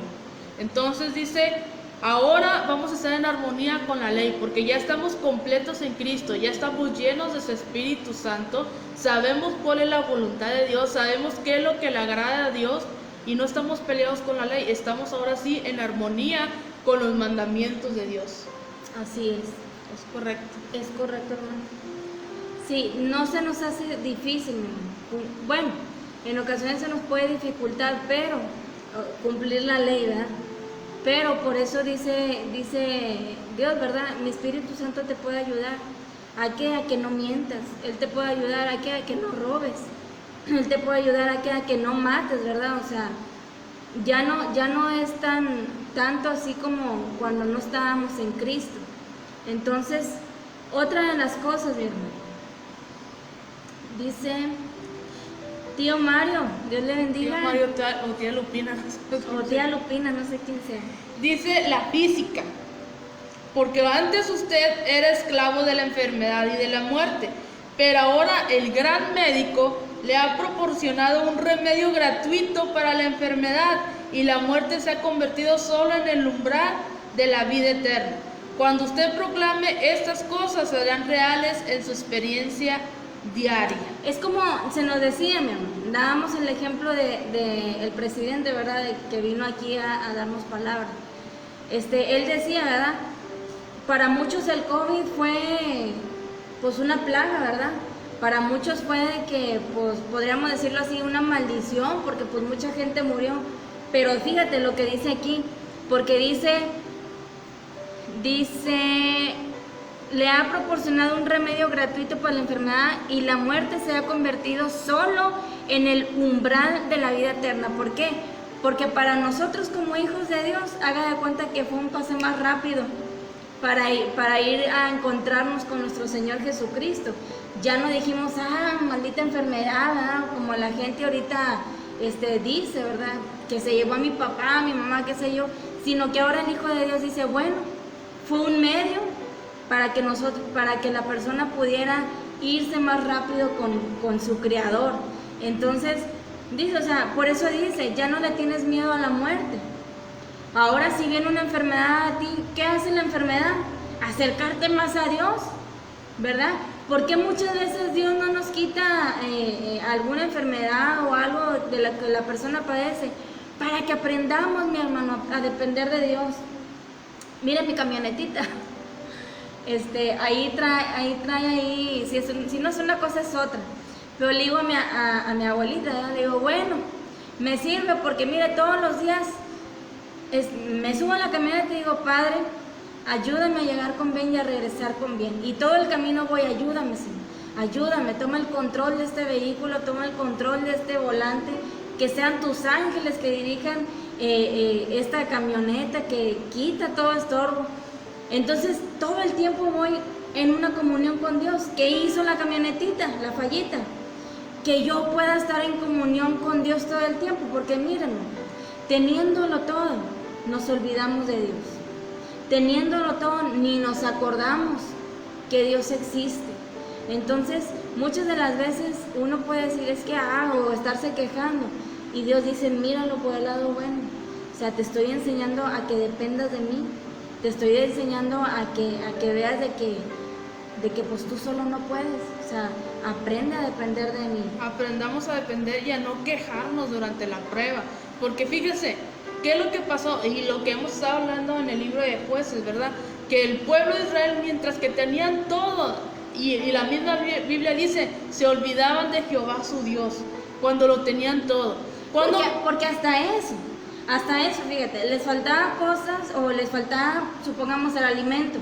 Entonces dice, ahora vamos a estar en armonía con la ley, porque ya estamos completos en Cristo, ya estamos llenos de su Espíritu Santo, sabemos cuál es la voluntad de Dios, sabemos qué es lo que le agrada a Dios, y no estamos peleados con la ley, estamos ahora sí en armonía con los mandamientos de Dios. Así es. Es correcto. Es correcto, hermano. Sí, no se nos hace difícil, hermano. Bueno, en ocasiones se nos puede dificultar, pero cumplir la ley, ¿verdad? Pero por eso dice Dios, ¿verdad? Mi Espíritu Santo te puede ayudar a que no mientas, Él te puede ayudar a que no robes, Él te puede ayudar a que no mates, ¿verdad? O sea, ya no es tanto así como cuando no estábamos en Cristo. Entonces, otra de las cosas, mi hermano, dice tío Mario, Dios le bendiga. Tío Mario o tía Lupina. O tía Lupina, no sé quién sea. Dice la física, porque antes usted era esclavo de la enfermedad y de la muerte, pero ahora el gran médico le ha proporcionado un remedio gratuito para la enfermedad y la muerte se ha convertido solo en el umbral de la vida eterna. Cuando usted proclame estas cosas, serán reales en su experiencia diaria. Es como se nos decía, mi amor, dábamos el ejemplo de el presidente, ¿verdad? Que vino aquí a darnos palabras. Él decía, ¿verdad? Para muchos el COVID fue pues una plaga, ¿verdad? Para muchos fue que, pues podríamos decirlo así, una maldición, porque pues mucha gente murió. Pero fíjate lo que dice aquí, porque dice, le ha proporcionado un remedio gratuito para la enfermedad y la muerte se ha convertido solo en el umbral de la vida eterna. ¿Por qué? Porque para nosotros como hijos de Dios, haga de cuenta que fue un pase más rápido para ir a encontrarnos con nuestro Señor Jesucristo. Ya no dijimos, maldita enfermedad, ¿verdad? Como la gente ahorita dice, ¿verdad? Que se llevó a mi papá, a mi mamá, qué sé yo, sino que ahora el Hijo de Dios dice, bueno, fue un medio para que la persona pudiera irse más rápido con su Creador. Entonces, dice, o sea, por eso dice, ya no le tienes miedo a la muerte. Ahora si viene una enfermedad a ti, ¿qué hace la enfermedad? Acercarte más a Dios, ¿verdad? Porque muchas veces Dios no nos quita alguna enfermedad o algo de la que la persona padece, para que aprendamos, mi hermano, a depender de Dios. Mira mi camionetita. Ahí trae, si no es una cosa es otra. Pero le digo a mi abuelita, ¿verdad? Le digo, bueno, me sirve porque mire, todos los días me subo a la camioneta y digo, Padre, ayúdame a llegar con bien y a regresar con bien. Y todo el camino voy, ayúdame, Señor. ayúdame, toma el control de este vehículo, toma el control de este volante, que sean tus ángeles que dirijan esta camioneta, que quita todo estorbo. Entonces todo el tiempo voy en una comunión con Dios. ¿Qué hizo la camionetita, la fallita? Que yo pueda estar en comunión con Dios todo el tiempo, porque mírenlo, teniéndolo todo, nos olvidamos de Dios. Teniéndolo todo, ni nos acordamos que Dios existe. Entonces, muchas de las veces uno puede decir, es que hago, o estarse quejando, y Dios dice, míralo por el lado bueno. O sea, te estoy enseñando a que dependas de mí, te estoy enseñando a que veas de que pues tú solo no puedes. O sea, aprende a depender de mí. Aprendamos a depender y a no quejarnos durante la prueba, porque fíjese, ¿qué es lo que pasó? Y lo que hemos estado hablando en el libro de Jueces, ¿verdad? Que el pueblo de Israel, mientras que tenían todo, y la misma Biblia dice, se olvidaban de Jehová su Dios, cuando lo tenían todo. Porque hasta eso, fíjate, les faltaba cosas, o les faltaba, supongamos, el alimento,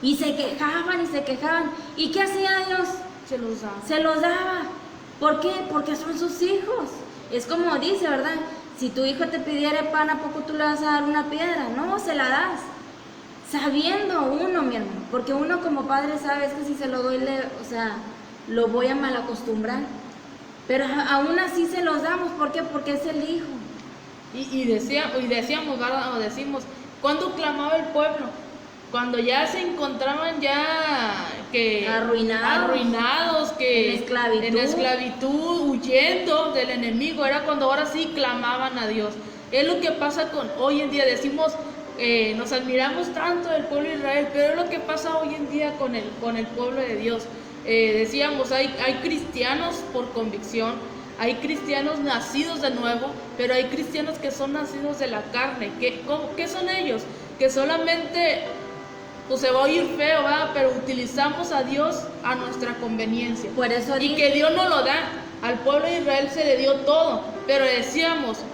y se quejaban, ¿y qué hacía Dios? Se los daba. ¿Por qué? Porque son sus hijos. Es como dice, ¿verdad? Si tu hijo te pidiera pan, ¿a poco tú le vas a dar una piedra? No, se la das. Sabiendo uno, mi hermano, porque uno como padre sabe que si se lo doy, lo voy a mal acostumbrar. Pero aún así se los damos, ¿por qué? Porque es el hijo. Y decíamos, ¿verdad? O decimos, ¿cuándo clamaba el pueblo? Cuando ya se encontraban arruinados, que en esclavitud, huyendo del enemigo, era cuando ahora sí clamaban a Dios. Es lo que pasa con hoy en día, decimos, nos admiramos tanto del pueblo de Israel, pero es lo que pasa hoy en día con el pueblo de Dios. Decíamos, hay cristianos por convicción, hay cristianos nacidos de nuevo, pero hay cristianos que son nacidos de la carne. ¿Qué son ellos? Que solamente, pues se va a oír feo, ¿verdad? Pero utilizamos a Dios a nuestra conveniencia. Por eso y que Dios no lo da. Al pueblo de Israel se le dio todo, pero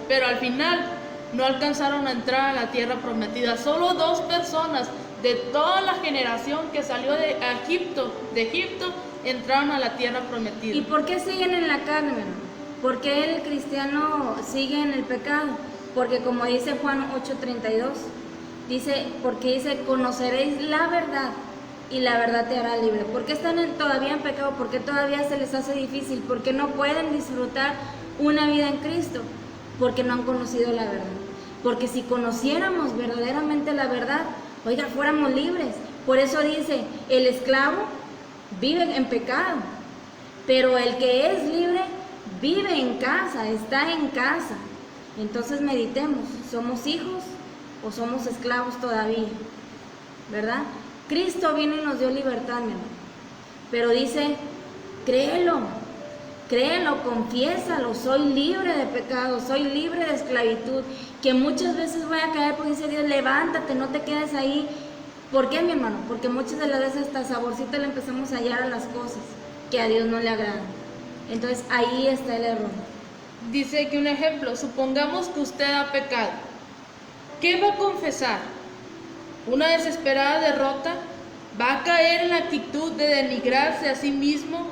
pero al final no alcanzaron a entrar a la tierra prometida. Solo 2 personas de toda la generación que salió de Egipto, entraron a la tierra prometida. ¿Y por qué siguen en la carne, hermano? ¿Por qué el cristiano sigue en el pecado? Porque como dice Juan 8:32, porque dice, conoceréis la verdad y la verdad te hará libre. ¿Por qué están todavía en pecado? ¿Por qué todavía se les hace difícil? ¿Por qué no pueden disfrutar una vida en Cristo? Porque no han conocido la verdad. Porque si conociéramos verdaderamente la verdad, oiga, fuéramos libres. Por eso dice, el esclavo vive en pecado, pero el que es libre vive en casa, está en casa. Entonces meditemos, ¿somos hijos o somos esclavos todavía? ¿Verdad? Cristo vino y nos dio libertad, mi hermano. Pero dice, créelo, confiésalo, soy libre de pecado, soy libre de esclavitud, que muchas veces voy a caer porque dice Dios, levántate, no te quedes ahí. ¿Por qué, mi hermano? Porque muchas de las veces hasta saborcito le empezamos a hallar a las cosas que a Dios no le agradan. Entonces ahí está el error. Dice que un ejemplo, supongamos que usted ha pecado. ¿Qué va a confesar? ¿Una desesperada derrota? ¿Va a caer en la actitud de denigrarse a sí mismo,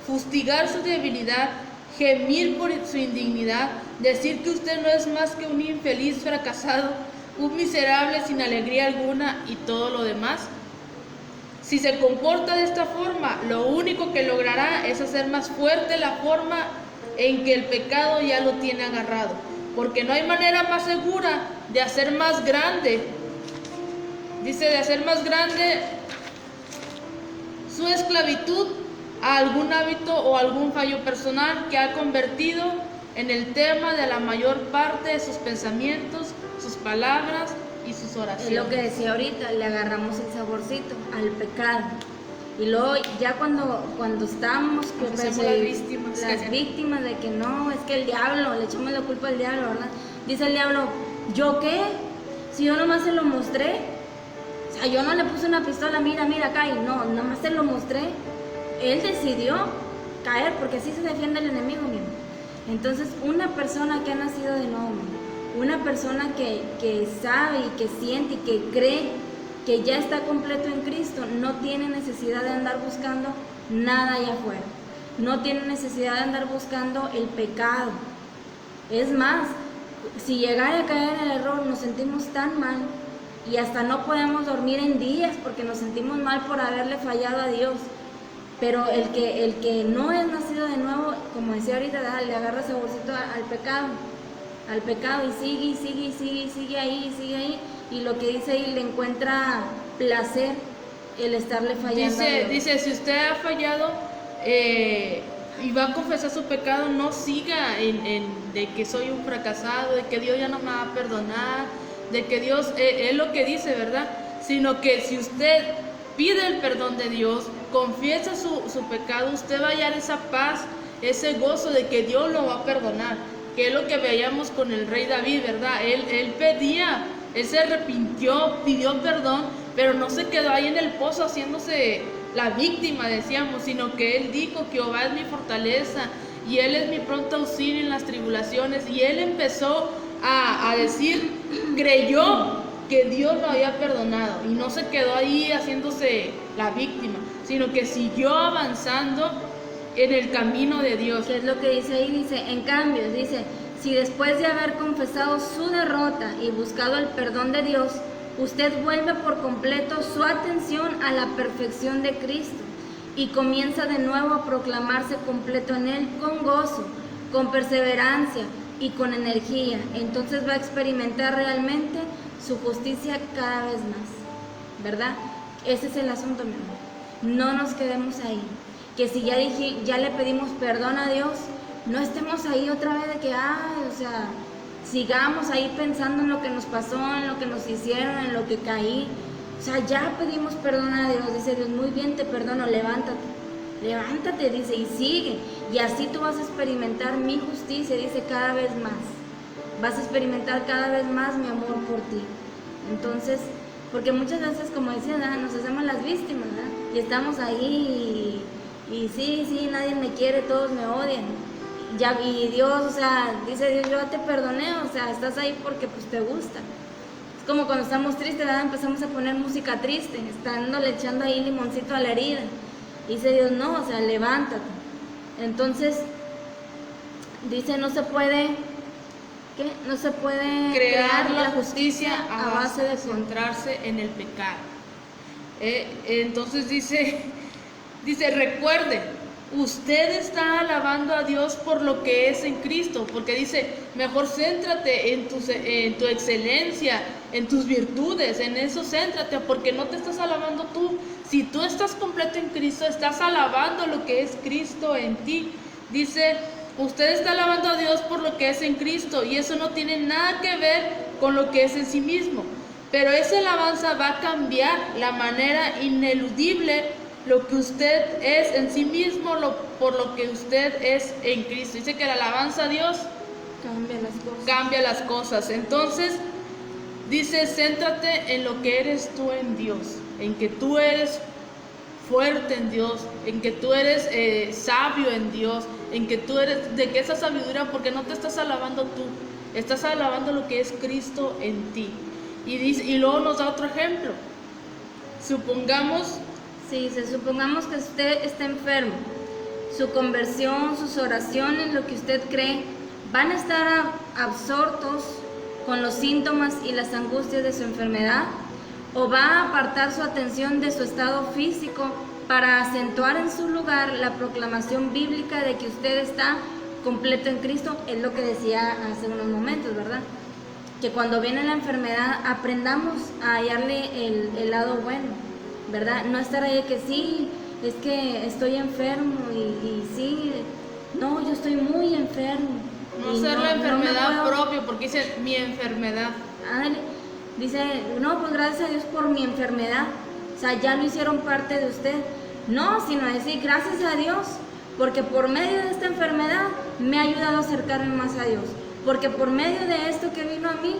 fustigar su debilidad, gemir por su indignidad, decir que usted no es más que un infeliz fracasado, un miserable sin alegría alguna y todo lo demás? Si se comporta de esta forma, lo único que logrará es hacer más fuerte la forma en que el pecado ya lo tiene agarrado, porque no hay manera más segura de hacer más grande, de hacer más grande su esclavitud a algún hábito o algún fallo personal que ha convertido en el tema de la mayor parte de sus pensamientos, sus palabras y sus oraciones. Es lo que decía ahorita, le agarramos el saborcito al pecado. Y luego ya cuando estamos las víctimas de que no, es que el diablo, le echamos la culpa al diablo, ¿verdad? Dice el diablo, ¿yo qué? Si yo nomás se lo mostré, o sea, yo no le puse una pistola, mira, cae, no, nomás se lo mostré. Él decidió caer porque así se defiende el enemigo, mismo. Entonces, una persona que ha nacido de nuevo, una persona que sabe y que siente y que cree que ya está completo en Cristo, no tiene necesidad de andar buscando nada allá afuera. No tiene necesidad de andar buscando el pecado. Es más, si llegara a caer en el error, nos sentimos tan mal y hasta no podemos dormir en días porque nos sentimos mal por haberle fallado a Dios. Pero el que no es nacido de nuevo, como decía ahorita, le agarra saborcito al pecado y sigue ahí, y lo que dice ahí, le encuentra placer el estarle fallando a Dios. Dice, si usted ha fallado y va a confesar su pecado, no siga de que soy un fracasado, de que Dios ya no me va a perdonar, de que Dios es lo que dice, ¿verdad? Sino que si usted pide el perdón de Dios, confiesa su pecado, usted va a hallar esa paz, ese gozo de que Dios lo va a perdonar, que es lo que veíamos con el rey David, ¿verdad? Él pedía, él se arrepintió, pidió perdón, pero no se quedó ahí en el pozo haciéndose la víctima, decíamos, sino que él dijo: Jehová es mi fortaleza y él es mi pronto auxilio en las tribulaciones. Y él empezó a decir, creyó que Dios lo había perdonado y no se quedó ahí haciéndose la víctima, sino que siguió avanzando en el camino de Dios. ¿Qué es lo que dice ahí? Dice, en cambio, dice, si después de haber confesado su derrota y buscado el perdón de Dios, usted vuelve por completo su atención a la perfección de Cristo y comienza de nuevo a proclamarse completo en Él con gozo, con perseverancia y con energía, entonces va a experimentar realmente su justicia cada vez más, ¿verdad? Ese es el asunto, mi amor. No nos quedemos ahí. Que si ya le pedimos perdón a Dios, no estemos ahí otra vez de que, sigamos ahí pensando en lo que nos pasó, en lo que nos hicieron, en lo que caí. O sea, ya pedimos perdón a Dios. Dice Dios, muy bien, te perdono, levántate, dice, y sigue. Y así tú vas a experimentar mi justicia, dice, cada vez más. Vas a experimentar cada vez más mi amor por ti. Entonces, porque muchas veces, como decía, nos hacemos las víctimas, ¿verdad? Y estamos ahí y sí, nadie me quiere, todos me odian. Y Dios, dice Dios, yo te perdoné, estás ahí porque pues te gusta. Es como cuando estamos tristes, ¿verdad? Empezamos a poner música triste, estándole echando ahí limoncito a la herida. Dice Dios, no, levántate. Entonces, dice, no se puede crear la justicia a base de centrarse en el pecado. Entonces dice, recuerde, usted está alabando a Dios por lo que es en Cristo, porque dice, mejor céntrate en tu excelencia, en tus virtudes, en eso céntrate, porque no te estás alabando tú. Si tú estás completo en Cristo, estás alabando lo que es Cristo en ti. Dice, usted está alabando a Dios por lo que es en Cristo, y eso no tiene nada que ver con lo que es en sí mismo, pero esa alabanza va a cambiar la manera ineludible lo que usted es en sí mismo, por lo que usted es en Cristo. Dice que la alabanza a Dios cambia las cosas. Entonces dice, céntrate en lo que eres tú en Dios, en que tú eres fuerte en Dios, en que tú eres sabio en Dios, en que tú eres de que esa sabiduría, porque no te estás alabando tú, estás alabando lo que es Cristo en ti. Y luego nos da otro ejemplo. Supongamos que usted está enfermo. Su conversión, sus oraciones, lo que usted cree, van a estar absortos con los síntomas y las angustias de su enfermedad, o va a apartar su atención de su estado físico para acentuar en su lugar la proclamación bíblica de que usted está completo en Cristo. Es lo que decía hace unos momentos, ¿verdad? Que cuando viene la enfermedad aprendamos a hallarle el lado bueno, ¿verdad? No estar ahí que sí, es que estoy enfermo y sí, no, yo estoy muy enfermo. No ser la enfermedad propia, porque dice mi enfermedad. Dice, no, pues gracias a Dios por mi enfermedad, ya lo hicieron parte de usted. No, sino decir gracias a Dios, porque por medio de esta enfermedad me ha ayudado a acercarme más a Dios, porque por medio de esto que vino a mí,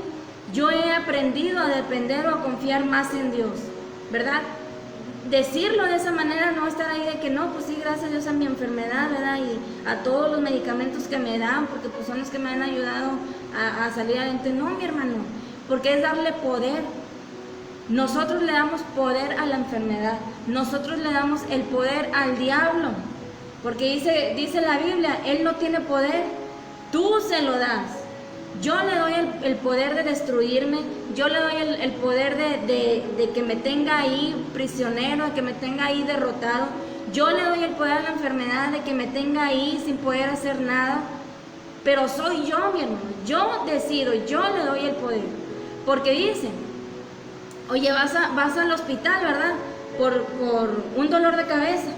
yo he aprendido a depender o a confiar más en Dios, ¿verdad? Decirlo de esa manera, no estar ahí de que no, pues sí, gracias a Dios a mi enfermedad, ¿verdad? Y a todos los medicamentos que me dan, porque pues son los que me han ayudado a salir adelante. No, mi hermano, porque es darle poder Nosotros le damos poder a la enfermedad, nosotros le damos el poder al diablo, porque dice la Biblia, él no tiene poder, tú se lo das. Yo le doy el poder de destruirme, yo le doy el poder de que me tenga ahí prisionero, de que me tenga ahí derrotado. Yo le doy el poder a la enfermedad de que me tenga ahí sin poder hacer nada. Pero soy yo, mi hermano, yo decido, yo le doy el poder. Porque dicen, oye, vas al hospital, ¿verdad? Por un dolor de cabeza.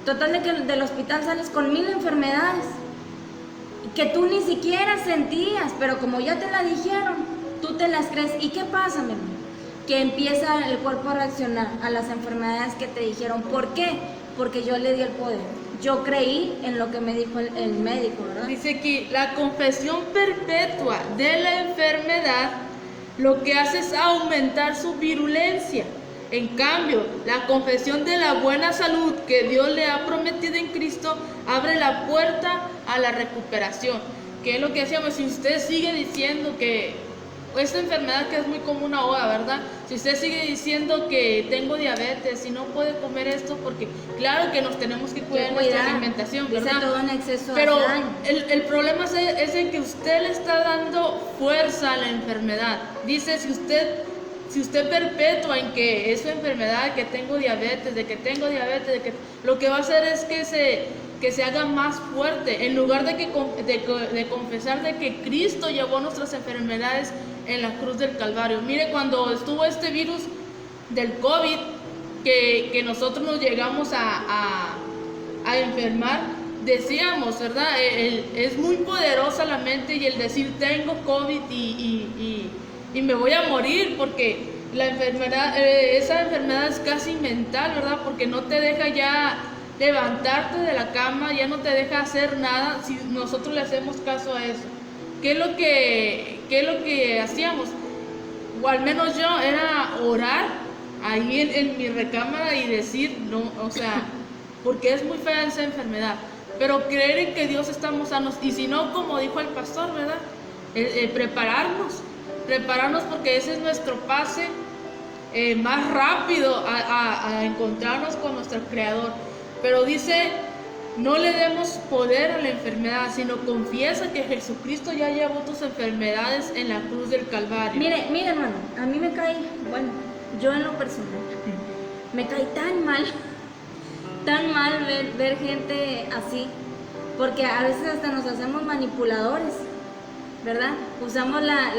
Total de que del hospital sales con 1000 enfermedades que tú ni siquiera sentías, pero como ya te la dijeron, tú te las crees. ¿Y qué pasa, mi hermano? Que empieza el cuerpo a reaccionar a las enfermedades que te dijeron. ¿Por qué? Porque yo le di el poder. Yo creí en lo que me dijo el médico, ¿verdad? Dice aquí, la confesión perpetua de la enfermedad lo que hace es aumentar su virulencia. En cambio, la confesión de la buena salud que Dios le ha prometido en Cristo abre la puerta a la recuperación. Que es lo que decíamos, si usted sigue diciendo que esta enfermedad que es muy común ahora, ¿verdad? Si usted sigue diciendo que tengo diabetes y no puede comer esto, porque claro que nos tenemos que cuidar nuestra alimentación, ¿verdad? Dice todo en exceso. Pero el problema es en que usted le está dando fuerza a la enfermedad. Dice, si usted perpetúa en que es su enfermedad, que tengo diabetes, de que lo que va a hacer es que se haga más fuerte, en lugar de confesar de que Cristo llevó nuestras enfermedades en la cruz del Calvario. Mire, cuando estuvo este virus del COVID, que nosotros nos llegamos a enfermar, decíamos, ¿verdad? Es muy poderosa la mente y el decir tengo COVID y me voy a morir, porque la enfermedad, esa enfermedad es casi mental, ¿verdad? Porque no te deja ya levantarte de la cama, ya no te deja hacer nada si nosotros le hacemos caso a eso. ¿Qué es lo que hacíamos? O al menos yo, era orar ahí en mi recámara y decir, no, o sea, porque es muy fea esa enfermedad, pero creer en que Dios estamos sanos, y si no, como dijo el pastor, ¿verdad? Prepararnos porque ese es nuestro pase más rápido a encontrarnos con nuestro Creador. Pero dice, no le demos poder a la enfermedad, sino confiesa que Jesucristo ya llevó tus enfermedades en la cruz del Calvario. Mire hermano, a mí me cae, bueno, yo en lo personal, me cae tan mal ver gente así, porque a veces hasta nos hacemos manipuladores, ¿verdad? Usamos la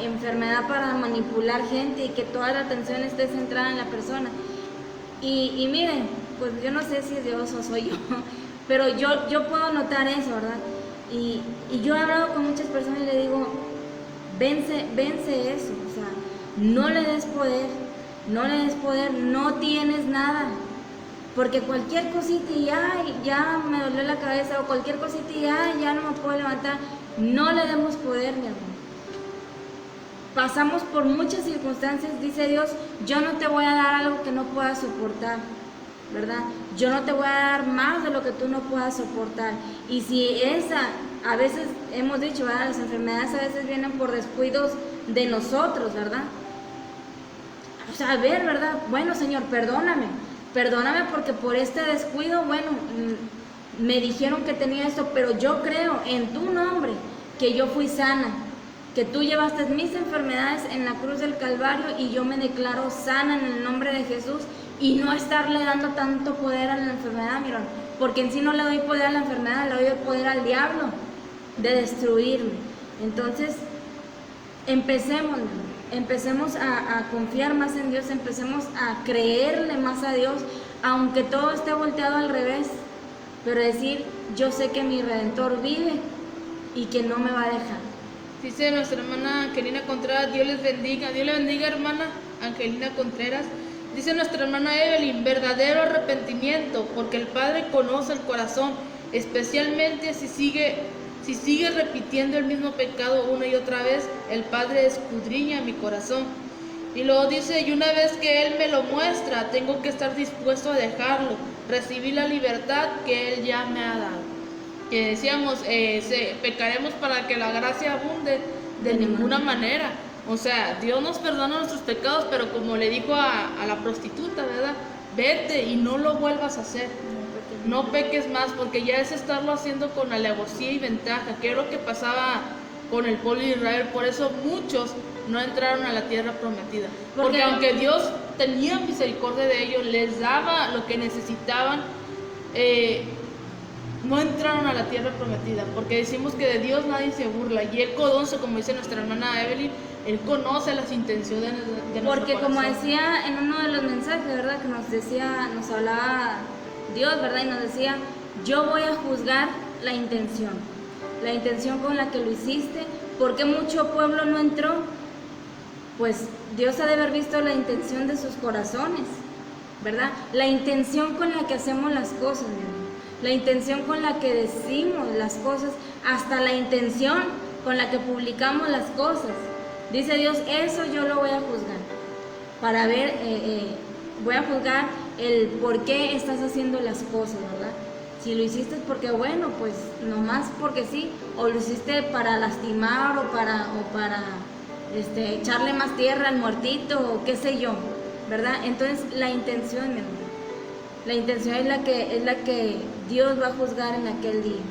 enfermedad para manipular gente y que toda la atención esté centrada en la persona. Y miren, pues yo no sé si es Dios o soy yo, pero yo puedo notar eso, ¿verdad? Y yo he hablado con muchas personas y le digo, vence eso, o sea, no le des poder, no tienes nada, porque cualquier cosita y ya me dolió la cabeza, o cualquier cosita y ya no me puedo levantar. No le demos poder, mi amor. Pasamos por muchas circunstancias, dice Dios, yo no te voy a dar algo que no puedas soportar, ¿verdad? Yo no te voy a dar más de lo que tú no puedas soportar. Y si a veces hemos dicho, ¿verdad? Las enfermedades a veces vienen por descuidos de nosotros, ¿verdad? O sea, a ver, ¿verdad? Bueno, Señor, perdóname porque por este descuido, bueno, me dijeron que tenía esto, pero yo creo en tu nombre que yo fui sana, que tú llevaste mis enfermedades en la cruz del Calvario y yo me declaro sana en el nombre de Jesús, y no estarle dando tanto poder a la enfermedad, miren, porque en sí no le doy poder a la enfermedad, le doy el poder al diablo de destruirme. Entonces, empecemos a confiar más en Dios, empecemos a creerle más a Dios, aunque todo esté volteado al revés, pero decir, yo sé que mi Redentor vive y que no me va a dejar. Dice nuestra hermana Angelina Contreras, Dios les bendiga. Dios le bendiga, hermana Angelina Contreras. Dice nuestra hermana Evelyn, verdadero arrepentimiento, porque el Padre conoce el corazón, especialmente si sigue repitiendo el mismo pecado una y otra vez, el Padre escudriña mi corazón. Y luego dice, y una vez que Él me lo muestra, tengo que estar dispuesto a dejarlo, recibir la libertad que Él ya me ha dado. Que decíamos, pecaremos para que la gracia abunde de ninguna manera. O sea, Dios nos perdona nuestros pecados, pero como le dijo a la prostituta, ¿verdad? Vete y no lo vuelvas a hacer. No peques más, porque ya es estarlo haciendo con alevosía y ventaja, que es lo que pasaba con el pueblo de Israel. Por eso muchos no entraron a la tierra prometida. Porque aunque Dios tenía misericordia de ellos, les daba lo que necesitaban, no entraron a la tierra prometida, porque decimos que de Dios nadie se burla, y Él conoce, como dice nuestra hermana Evelyn, Él conoce las intenciones de nuestro Porque corazón. como decía en uno de los mensajes, ¿verdad? Que nos decía, nos hablaba Dios, ¿verdad? Y nos decía, yo voy a juzgar la intención con la que lo hiciste. ¿Por qué mucho pueblo no entró? Pues Dios ha de haber visto la intención de sus corazones, ¿verdad? La intención con la que hacemos las cosas, mi hermano. La intención con la que decimos las cosas, hasta la intención con la que publicamos las cosas. Dice Dios, eso yo lo voy a juzgar, para ver, voy a juzgar el por qué estás haciendo las cosas, ¿verdad? Si lo hiciste porque bueno, pues nomás porque sí, o lo hiciste para lastimar o para echarle más tierra al muertito o qué sé yo, ¿verdad? Entonces la intención, mi hermano, la intención es la que Dios va a juzgar en aquel día.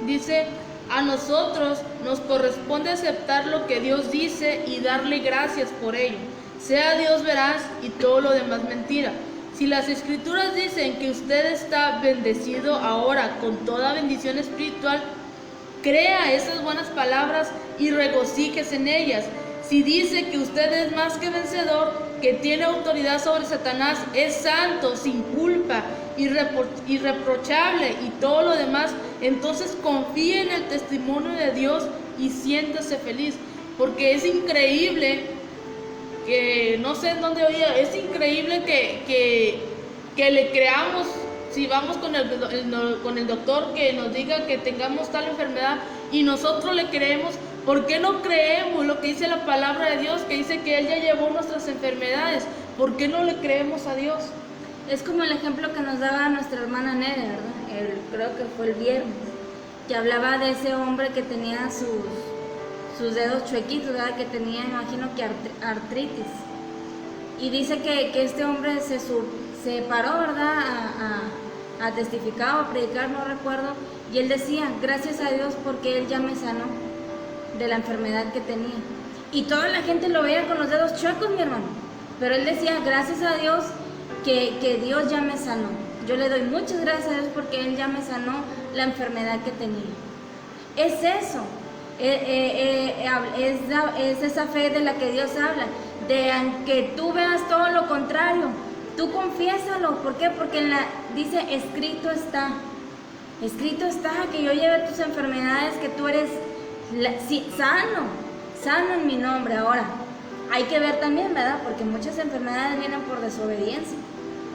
Dice, a nosotros nos corresponde aceptar lo que Dios dice y darle gracias por ello. Sea Dios veraz y todo lo demás mentira. Si las escrituras dicen que usted está bendecido ahora con toda bendición espiritual, crea esas buenas palabras y regocíjese en ellas. Si dice que usted es más que vencedor, que tiene autoridad sobre Satanás, es santo, sin culpa, irreprochable y todo lo demás, entonces confíe en el testimonio de Dios y siéntase feliz, porque es increíble que, no sé en dónde oía, es increíble que le creamos, si vamos con el doctor que nos diga que tengamos tal enfermedad y nosotros le creemos. ¿Por qué no creemos lo que dice la palabra de Dios, que dice que Él ya llevó nuestras enfermedades? ¿Por qué no le creemos a Dios? Es como el ejemplo que nos daba nuestra hermana Nere, ¿verdad? Creo que fue el viernes, que hablaba de ese hombre que tenía sus dedos chuequitos, ¿verdad? Que tenía, imagino que artritis. Y dice que este hombre se paró, ¿verdad? A testificar o a predicar, no recuerdo, y él decía, gracias a Dios porque Él ya me sanó de la enfermedad que tenía. Y toda la gente lo veía con los dedos chuecos, mi hermano, pero él decía, gracias a Dios que Dios ya me sanó. Yo le doy muchas gracias a Dios porque Él ya me sanó la enfermedad que tenía. Es eso, es esa fe de la que Dios habla, de aunque tú veas todo lo contrario, tú confiésalo. ¿Por qué? Porque dice, escrito está que yo lleve tus enfermedades, que tú eres sano en mi nombre. Ahora, hay que ver también, ¿verdad? Porque muchas enfermedades vienen por desobediencia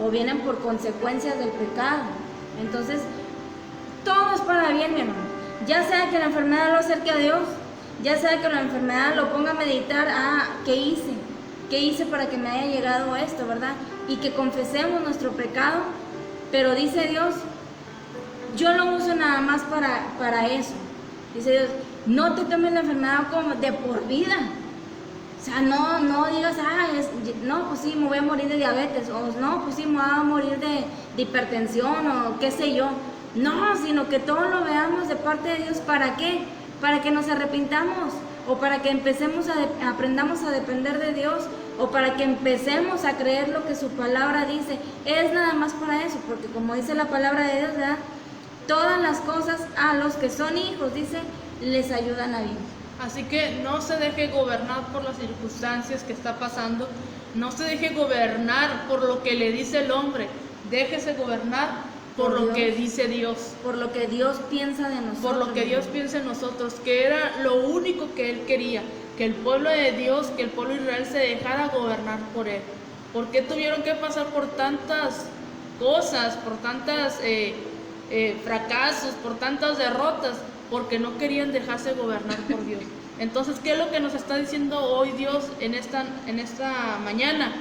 o vienen por consecuencias del pecado. Entonces, todo es para bien, mi hermano. Ya sea que la enfermedad lo acerque a Dios, ya sea que la enfermedad lo ponga a meditar, ¿qué hice? ¿Qué hice para que me haya llegado esto, verdad? Y que confesemos nuestro pecado, pero dice Dios, yo lo uso nada más para eso. Dice Dios, no te tomes la enfermedad como de por vida. O sea, no digas, no, pues sí, me voy a morir de diabetes, o no, pues sí, me voy a morir de hipertensión, o qué sé yo. No, sino que todo lo veamos de parte de Dios. ¿Para qué? Para que nos arrepintamos, o para que aprendamos a depender de Dios, o para que empecemos a creer lo que su palabra dice. Es nada más para eso, porque como dice la palabra de Dios, ¿verdad? Todas las cosas a los que son hijos, dice, les ayudan a vivir. Así que no se deje gobernar por las circunstancias que está pasando, no se deje gobernar por lo que le dice el hombre, déjese gobernar por lo que dice Dios. Por lo que Dios piensa de nosotros. Por lo que Dios piensa en nosotros, que era lo único que Él quería, que el pueblo de Dios, que el pueblo de Israel se dejara gobernar por Él. ¿Por qué tuvieron que pasar por tantas cosas, por tantas fracasos, por tantas derrotas? Porque no querían dejarse gobernar por Dios. Entonces, ¿qué es lo que nos está diciendo hoy Dios en esta mañana?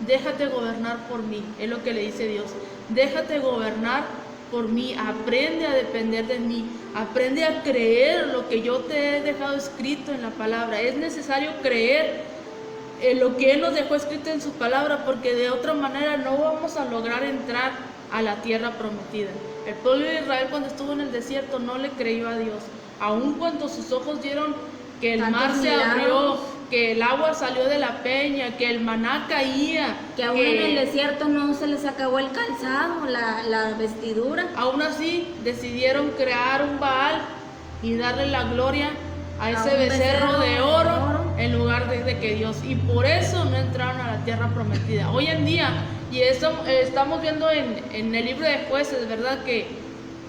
Déjate gobernar por mí, es lo que le dice Dios. Déjate gobernar por mí, aprende a depender de mí, aprende a creer lo que yo te he dejado escrito en la palabra. Es necesario creer en lo que Él nos dejó escrito en su palabra, porque de otra manera no vamos a lograr entrar a la tierra prometida. El pueblo de Israel, cuando estuvo en el desierto, no le creyó a Dios, aun cuando sus ojos vieron que el mar se abrió, que el agua salió de la peña, que el maná caía, que aún en el desierto no se les acabó el calzado, la vestidura. Aún así decidieron crear un Baal y darle la gloria a ese becerro de oro en lugar de que Dios, y por eso no entraron a la tierra prometida. Hoy en día, y eso estamos viendo en el libro de Jueces, ¿verdad? Que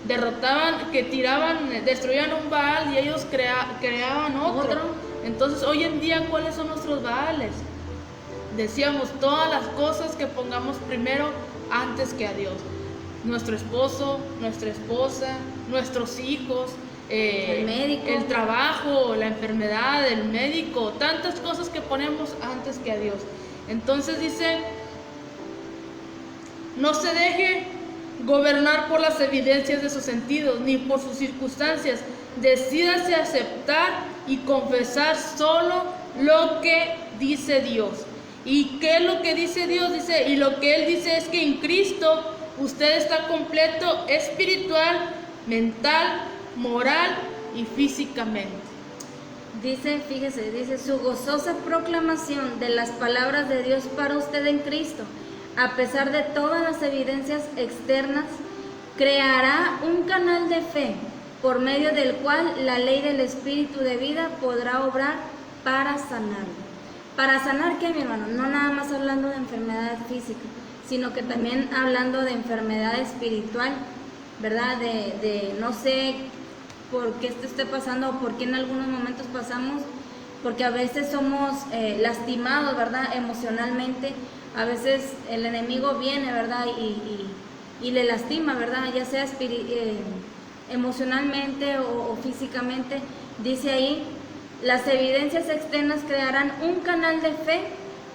derrotaban, que tiraban, destruían un Baal y ellos creaban otro. Entonces hoy en día, ¿cuáles son nuestros Baales? Decíamos, todas las cosas que pongamos primero antes que a Dios. Nuestro esposo, nuestra esposa, nuestros hijos, el médico, el trabajo, la enfermedad, el médico, tantas cosas que ponemos antes que a Dios. Entonces dice, no se deje gobernar por las evidencias de sus sentidos, ni por sus circunstancias. Decídase aceptar y confesar solo lo que dice Dios. ¿Y qué es lo que dice Dios? Dice, y lo que Él dice es que en Cristo usted está completo espiritual, mental, moral y físicamente. Dice, fíjese, dice, su gozosa proclamación de las palabras de Dios para usted en Cristo, a pesar de todas las evidencias externas, creará un canal de fe por medio del cual la ley del espíritu de vida podrá obrar para sanarlo. ¿Para sanar qué, mi hermano? No nada más hablando de enfermedad física, sino que también hablando de enfermedad espiritual, ¿verdad? De no sé por qué esto esté pasando o por qué en algunos momentos pasamos, porque a veces somos lastimados, ¿verdad? Emocionalmente. A veces el enemigo viene, ¿verdad? Y le lastima, ¿verdad? Ya sea emocionalmente o físicamente. Dice ahí, las evidencias externas crearán un canal de fe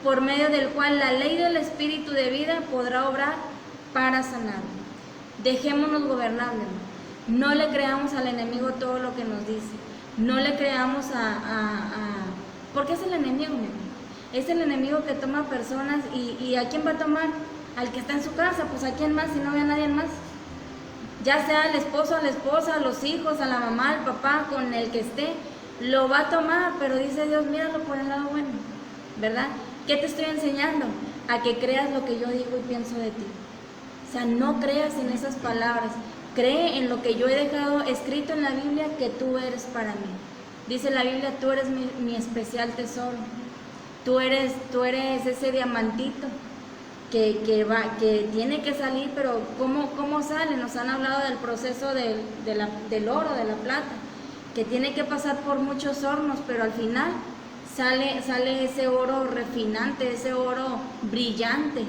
por medio del cual la ley del espíritu de vida podrá obrar para sanar. Dejémonos gobernar, hermano. No le creamos al enemigo todo lo que nos dice. No le creamos porque es el enemigo, mi hermano. Es el enemigo que toma personas y ¿a quién va a tomar? Al que está en su casa, pues ¿a quién más si no ve a nadie más? Ya sea al esposo, a la esposa, a los hijos, a la mamá, al papá, con el que esté, lo va a tomar, pero dice Dios, míralo por el lado bueno, ¿verdad? ¿Qué te estoy enseñando? A que creas lo que yo digo y pienso de ti. O sea, no creas en esas palabras, cree en lo que yo he dejado escrito en la Biblia que tú eres para mí. Dice la Biblia, tú eres mi especial tesoro. Tú eres ese diamantito que tiene que salir, pero ¿cómo sale? Nos han hablado del proceso del oro, de la plata, que tiene que pasar por muchos hornos, pero al final sale ese oro refinante, ese oro brillante,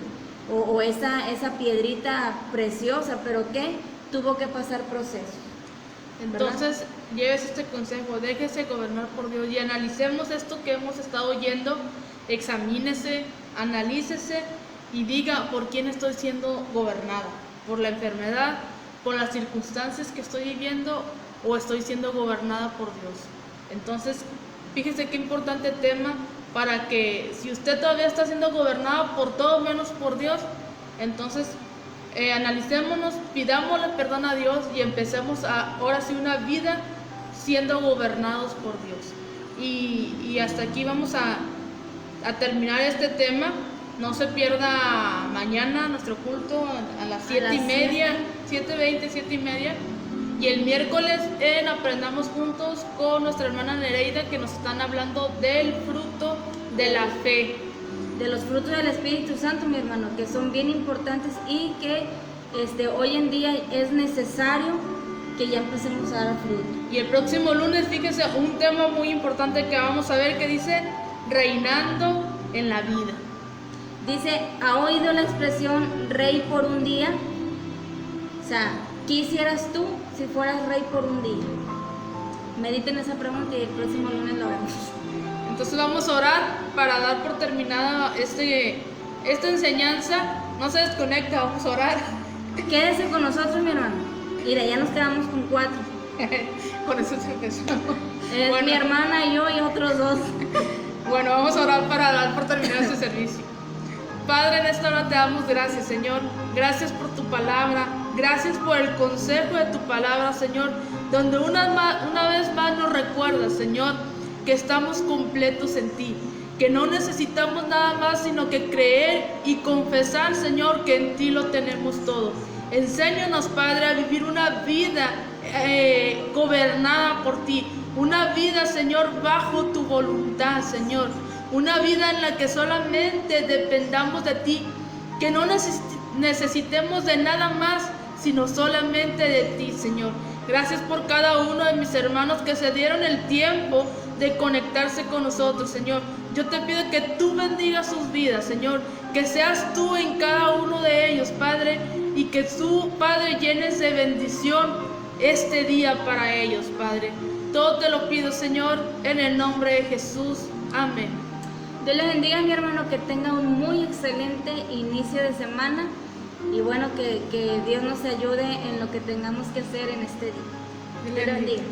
o esa piedrita preciosa, pero ¿qué? Tuvo que pasar proceso. Entonces, lleves este consejo, déjese gobernar por Dios y analicemos esto que hemos estado oyendo, examínese, analícese y diga por quién estoy siendo gobernada, por la enfermedad, por las circunstancias que estoy viviendo o estoy siendo gobernada por Dios. Entonces, fíjese qué importante tema para que si usted todavía está siendo gobernado por todo menos por Dios, entonces analicémonos, pidámosle perdón a Dios y empecemos ahora sí una vida siendo gobernados por Dios. Y hasta aquí vamos a terminar este tema. No se pierda mañana nuestro culto a las 7:30, 7:20, 7:30. Y el miércoles en Aprendamos Juntos con nuestra hermana Nereida, que nos están hablando del fruto de la fe. De los frutos del Espíritu Santo, mi hermano, que son bien importantes y que hoy en día es necesario que ya empecemos a dar fruto. Y el próximo lunes, fíjese, un tema muy importante que vamos a ver que dice reinando en la vida. Dice, ¿ha oído la expresión rey por un día? O sea, ¿qué hicieras tú si fueras rey por un día? Mediten esa pregunta y el próximo lunes lo vemos. Entonces vamos a orar para dar por terminada esta enseñanza. No se desconecta, vamos a orar. Quédese con nosotros, mi hermano. Mira, ya nos quedamos con 4. Con eso se empezó. Es Bueno. mi hermana y yo y otros 2. Bueno, vamos a orar para dar por terminar este servicio. Padre, en esta hora te damos gracias, Señor. Gracias por tu palabra. Gracias por el consejo de tu palabra, Señor. Donde una vez más nos recuerdas, Señor, que estamos completos en ti. Que no necesitamos nada más sino que creer y confesar, Señor, que en ti lo tenemos todo. Enséñanos, Padre, a vivir una vida gobernada por ti. Una vida, Señor, bajo tu voluntad, Señor. Una vida en la que solamente dependamos de ti. Que no necesitemos de nada más, sino solamente de ti, Señor. Gracias por cada uno de mis hermanos que se dieron el tiempo de conectarse con nosotros, Señor. Yo te pido que tú bendigas sus vidas, Señor. Que seas tú en cada uno de ellos, Padre. Y que tú, Padre, llenes de bendición este día para ellos, Padre. Todo te lo pido, Señor, en el nombre de Jesús. Amén. Dios le bendiga, mi hermano, que tenga un muy excelente inicio de semana. Y bueno, que Dios nos ayude en lo que tengamos que hacer en este día. Dios le bendiga.